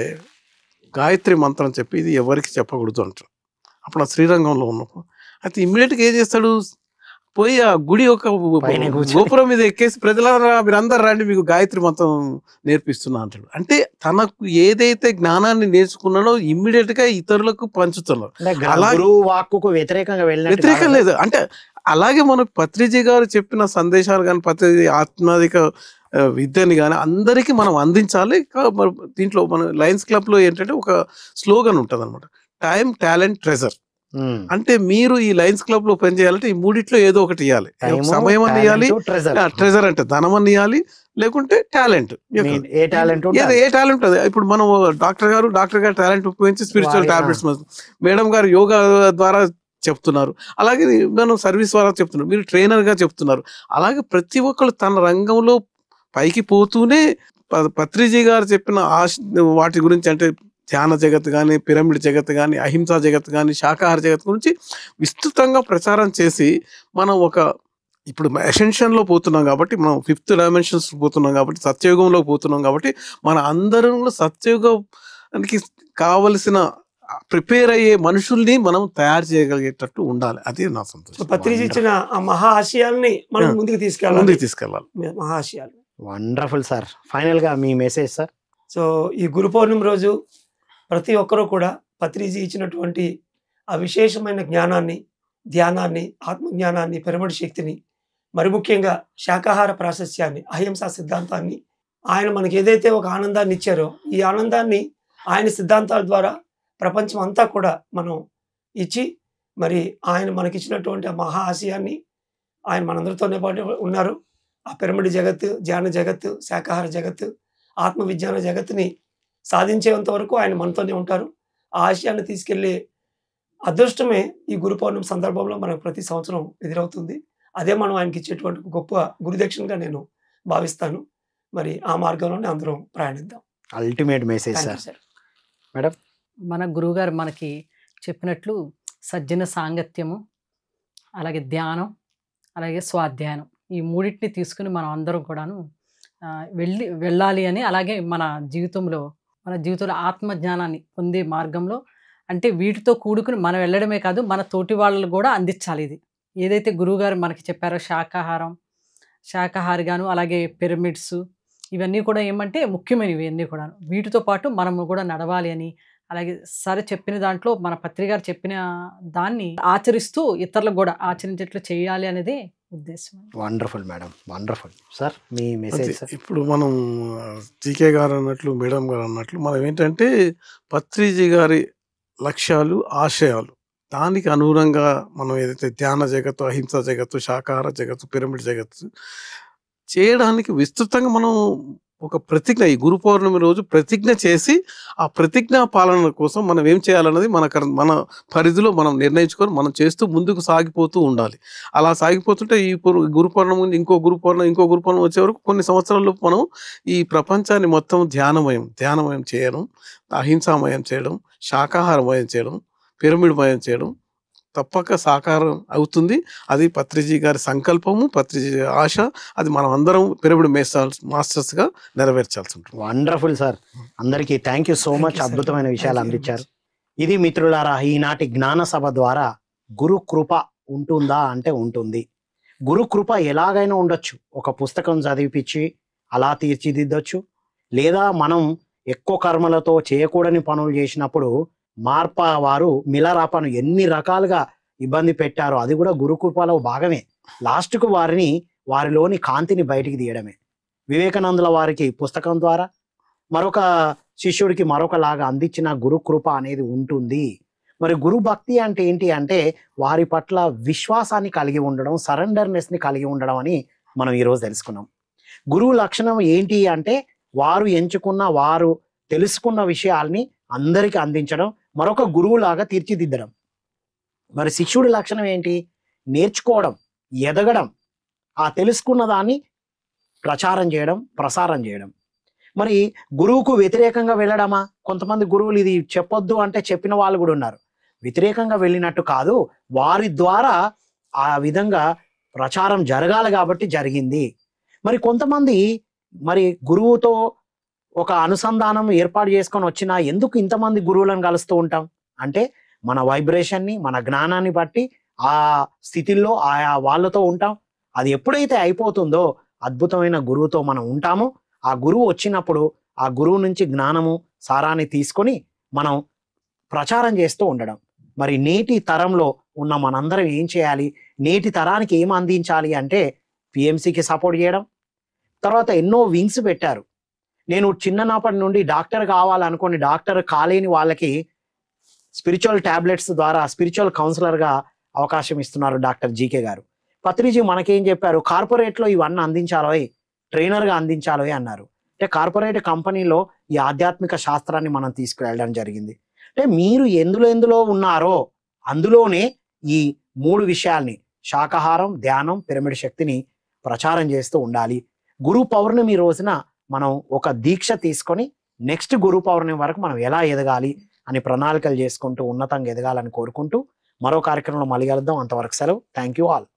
గాయత్రి మంత్రం చెప్పి ఇది ఎవరికి చెప్పకూడదు అంటారు. అప్పుడు శ్రీరంగంలో ఉన్నప్పుడు అయితే ఇమ్మీడియట్గా ఏం చేస్తాడు, పోయి ఆ గుడి ఒక గోపురం మీద ఎక్కేసి ప్రజలారా మీరందరూ రండి మీకు గాయత్రి మంత్రం నేర్పిస్తున్నా అంటాడు. అంటే తనకు ఏదైతే జ్ఞానాన్ని నేర్చుకున్నాడో ఇమ్మీడియట్ గా ఇతరులకు పంచుతున్నారు. వ్యతిరేకం లేదు. అంటే అలాగే మనకు పత్రిజీ గారు చెప్పిన సందేశాలు కానీ, పత్రిజీ ఆత్మాధిక విద్యని కానీ అందరికీ మనం అందించాలి. దీంట్లో మన లయన్స్ క్లబ్లో ఏంటంటే ఒక స్లోగన్ ఉంటుంది అనమాట, టైం, టాలెంట్, ట్రెజర్. అంటే మీరు ఈ లయన్స్ క్లబ్ లో పని చేయాలంటే ఈ మూడిట్లో ఏదో ఒకటి ఇవ్వాలి. సమయం అని ఇవ్వాలి, ట్రెజర్ అంటే ధనం అని ఇవ్వాలి, లేకుంటే టాలెంట్. ఏ టాలెంట్ అది. ఇప్పుడు మనం డాక్టర్ గారు టాలెంట్ ఉపయోగించి స్పిరిచువల్ టాబ్లెట్స్, మేడం గారు యోగా ద్వారా చెప్తున్నారు, అలాగే మనం సర్వీస్ ద్వారా చెప్తున్నారు, మీరు ట్రైనర్ గా చెప్తున్నారు. అలాగే ప్రతి ఒక్కరు తన రంగంలో పైకి పోతూనే పత్రిజీ గారు చెప్పిన వాటి గురించి, అంటే ధ్యాన జగత్ కానీ, పిరమిడ్ జగత్ కానీ, అహింసా జగత్ కానీ, శాకాహార జగత్ గురించి విస్తృతంగా ప్రచారం చేసి మనం ఇప్పుడు అసెన్షన్లో పోతున్నాం కాబట్టి, మనం 5th డైమెన్షన్స్ పోతున్నాం కాబట్టి, సత్యయుగంలో పోతున్నాం కాబట్టి, మన అందరం సత్యయుగానికి కావలసిన ప్రిపేర్ అయ్యే మనుషుల్ని మనం తయారు చేయగలిగేటట్టు ఉండాలి. అదే నా సంతోషం. పత్రిజీ ఇచ్చిన ఆ మహా ఆశయాల్ని మనం ముందుకు తీసుకెళ్ళాలి. మహా ఆశయాలు. Wonderful sir. ఫైనల్ గా మీ మెసేజ్ సార్. సో ఈ గురు పౌర్ణమి రోజు ప్రతి ఒక్కరూ కూడా పత్రిజీ ఇచ్చినటువంటి ఆ విశేషమైన జ్ఞానాన్ని, ధ్యానాన్ని, ఆత్మజ్ఞానాన్ని, పిరమిడ్ శక్తిని, మరి ముఖ్యంగా శాకాహార ప్రాశస్యాన్ని, అహింసా సిద్ధాంతాన్ని, ఆయన మనకి ఏదైతే ఒక ఆనందాన్ని ఇచ్చారో ఈ ఆనందాన్ని ఆయన సిద్ధాంతాల ద్వారా ప్రపంచం అంతా కూడా మనం ఇచ్చి, మరి ఆయన మనకిచ్చినటువంటి ఆ మహా ఆశయాన్ని ఆయన మనందరితోనే పాటు ఉన్నారు. ఆ పిరమిడ్ జగత్తు, ధ్యాన జగత్తు, శాకాహార జగత్తు, ఆత్మవిజ్ఞాన జగత్తుని సాధించేంత వరకు ఆయన మనతోనే ఉంటారు. ఆ ఆశయాన్ని తీసుకెళ్లే అదృష్టమే ఈ గురు పౌర్ణమి సందర్భంలో మనకు ప్రతి సంవత్సరం ఎదురవుతుంది. అదే మనం ఆయనకి ఇచ్చేటువంటి గొప్ప గురుదక్షిణగా నేను భావిస్తాను. మరి ఆ మార్గంలోనే అందరం ప్రయాణిద్దాం. Ultimate message sir. మేడం, మన గురువుగారు మనకి చెప్పినట్లు సజ్జన సాంగత్యము, అలాగే ధ్యానం, అలాగే స్వాధ్యాయం, ఈ మూడింటిని తీసుకుని మనం అందరం కూడాను వెళ్ళాలి అని, అలాగే మన జీవితంలో ఆత్మజ్ఞానాన్ని పొందే మార్గంలో, అంటే వీటితో కూడుకుని మనం వెళ్ళడమే కాదు, మన తోటి వాళ్ళు కూడా అందించాలి. ఇది ఏదైతే గురువుగారు మనకి చెప్పారో శాకాహారిగాను, అలాగే పిరమిడ్స్, ఇవన్నీ కూడా ఏమంటే ముఖ్యమైనవి. ఇవన్నీ కూడా వీటితో పాటు మనము కూడా నడవాలి అని, అలాగే సరే చెప్పిన దాంట్లో మన పత్రికారు చెప్పిన దాన్ని ఆచరిస్తూ ఇతరులకు కూడా ఆచరించేట్లు చేయాలి అనేది ఉద్దేశం. Wonderful madam, wonderful sir. మీ మెసేజ్. ఇప్పుడు మనం జీకే గారు అన్నట్లు, మేడం గారు అన్నట్లు, మనం ఏంటంటే పత్రిజీ గారి లక్ష్యాలు, ఆశయాలు, దానికి అనుగుణంగా మనం ఏదైతే ధ్యాన జగత్తు, అహింసా జగత్తు, శాకాహార జగత్తు, పిరమిడ్ జగత్తు చేయడానికి విస్తృతంగా మనం ఒక ప్రతిజ్ఞ, ఈ గురు పౌర్ణమి రోజు ప్రతిజ్ఞ చేసి, ఆ ప్రతిజ్ఞ పాలన కోసం మనం ఏం చేయాలన్నది మన పరిధిలో మనం నిర్ణయించుకొని మనం చేస్తూ ముందుకు సాగిపోతూ ఉండాలి. అలా సాగిపోతుంటే ఈ గురు పౌర్ణమి ఇంకో గురు పౌర్ణమి వచ్చే వరకు కొన్ని సంవత్సరాల్లో మనం ఈ ప్రపంచాన్ని మొత్తం ధ్యానమయం చేయడం, అహింసామయం చేయడం, శాకాహారమయం చేయడం, పిరమిడ్మయం చేయడం తప్పక సాకారం అవుతుంది. అది పత్రిజీ గారి సంకల్పము, పత్రిజీ ఆశ. అది మనం అందరం పిరమిడ్ మాస్టర్స్ గా నెరవేర్చాల్సి ఉంటుంది. Wonderful sir. అందరికీ థ్యాంక్ యూ సో మచ్. అద్భుతమైన విషయాలు అందించారు. ఇది మిత్రులారా, ఈనాటి జ్ఞాన సభ ద్వారా గురు కృప ఉంటుందా అంటే ఉంటుంది. గురు కృప ఎలాగైనా ఉండొచ్చు. ఒక పుస్తకం చదివిపించి అలా తీర్చిదిద్దొచ్చు, లేదా మనం ఎక్కువ కర్మలతో చేయకూడని పనులు చేసినప్పుడు మార్పా వారు మిలరాపాను ఎన్ని రకాలుగా ఇబ్బంది పెట్టారో అది కూడా గురుకృపలో భాగమే. లాస్ట్కు వారిలోని కాంతిని బయటికి తీయడమే. వివేకానందుల వారికి పుస్తకం ద్వారా మరొక శిష్యుడికి మరొకలాగా అందించిన గురుకృప అనేది ఉంటుంది. మరి గురు భక్తి అంటే ఏంటి అంటే వారి పట్ల విశ్వాసాన్ని కలిగి ఉండడం, సరెండర్నెస్ని కలిగి ఉండడం అని మనం ఈరోజు తెలుసుకున్నాం. గురువు లక్షణం ఏంటి అంటే వారు ఎంచుకున్న, వారు తెలుసుకున్న విషయాల్ని అందరికీ అందించడం, మరొక గురువులాగా తీర్చిదిద్దడం. మరి శిష్యుడి లక్షణం ఏంటి? నేర్చుకోవడం, ఎదగడం, ఆ తెలుసుకున్న దాన్ని ప్రచారం చేయడం, ప్రసారం చేయడం. మరి గురువుకు వ్యతిరేకంగా వెళ్ళడమా? కొంతమంది గురువులు ఇది చెప్పొద్దు అంటే చెప్పిన వాళ్ళు కూడా ఉన్నారు. వ్యతిరేకంగా వెళ్ళినట్టు కాదు, వారి ద్వారా ఆ విధంగా ప్రచారం జరగాలి కాబట్టి జరిగింది. మరి కొంతమంది మరి గురువుతో ఒక అనుసంధానం ఏర్పాటు చేసుకొని వచ్చినా ఎందుకు ఇంతమంది గురువులను కలుస్తూ ఉంటాం అంటే మన వైబ్రేషన్ని, మన జ్ఞానాన్ని బట్టి ఆ స్థితిలో ఆయా వాళ్ళతో ఉంటాం. అది ఎప్పుడైతే అయిపోతుందో అద్భుతమైన గురువుతో మనం ఉంటామో, ఆ గురువు వచ్చినప్పుడు ఆ గురువు నుంచి జ్ఞానము, సారాన్ని తీసుకొని మనం ప్రచారం చేస్తూ ఉండడం. మరి నేటి తరంలో ఉన్న మనందరం ఏం చేయాలి? నేటి తరానికి ఏం అందించాలి అంటే పిఎంసికి సపోర్ట్ చేయడం, తర్వాత ఎన్నో వింగ్స్ పెట్టారు. నేను చిన్ననాపటి నుండి డాక్టర్ కావాలనుకోని డాక్టర్ కాలేని వాళ్ళకి స్పిరిచువల్ టాబ్లెట్స్ ద్వారా స్పిరిచువల్ కౌన్సిలర్గా అవకాశం ఇస్తున్నారు డాక్టర్ జీకే గారు. పత్రిజీ మనకేం చెప్పారు, కార్పొరేట్లో ఇవన్నీ అందించాలోయ్, ట్రైనర్గా అందించాలోయ్ అన్నారు. అంటే కార్పొరేట్ కంపెనీలో ఈ ఆధ్యాత్మిక శాస్త్రాన్ని మనం తీసుకువెళ్ళడం జరిగింది. అంటే మీరు ఎందులో ఉన్నారో అందులోనే ఈ 3 విషయాల్ని శాకాహారం, ధ్యానం, పిరమిడ్ శక్తిని ప్రచారం చేస్తూ ఉండాలి. గురు పౌర్ణమి రోజున మనం ఒక దీక్ష తీసుకొని నెక్స్ట్ గురు పౌర్ణమి వరకు మనం ఎలా ఎదగాలి అని ప్రణాళికలు చేసుకుంటూ ఉన్నతంగా ఎదగాలని కోరుకుంటూ మరో కార్యక్రమంలో మళ్ళీ కలుద్దాం. అంతవరకు సెలవు. Thank you all.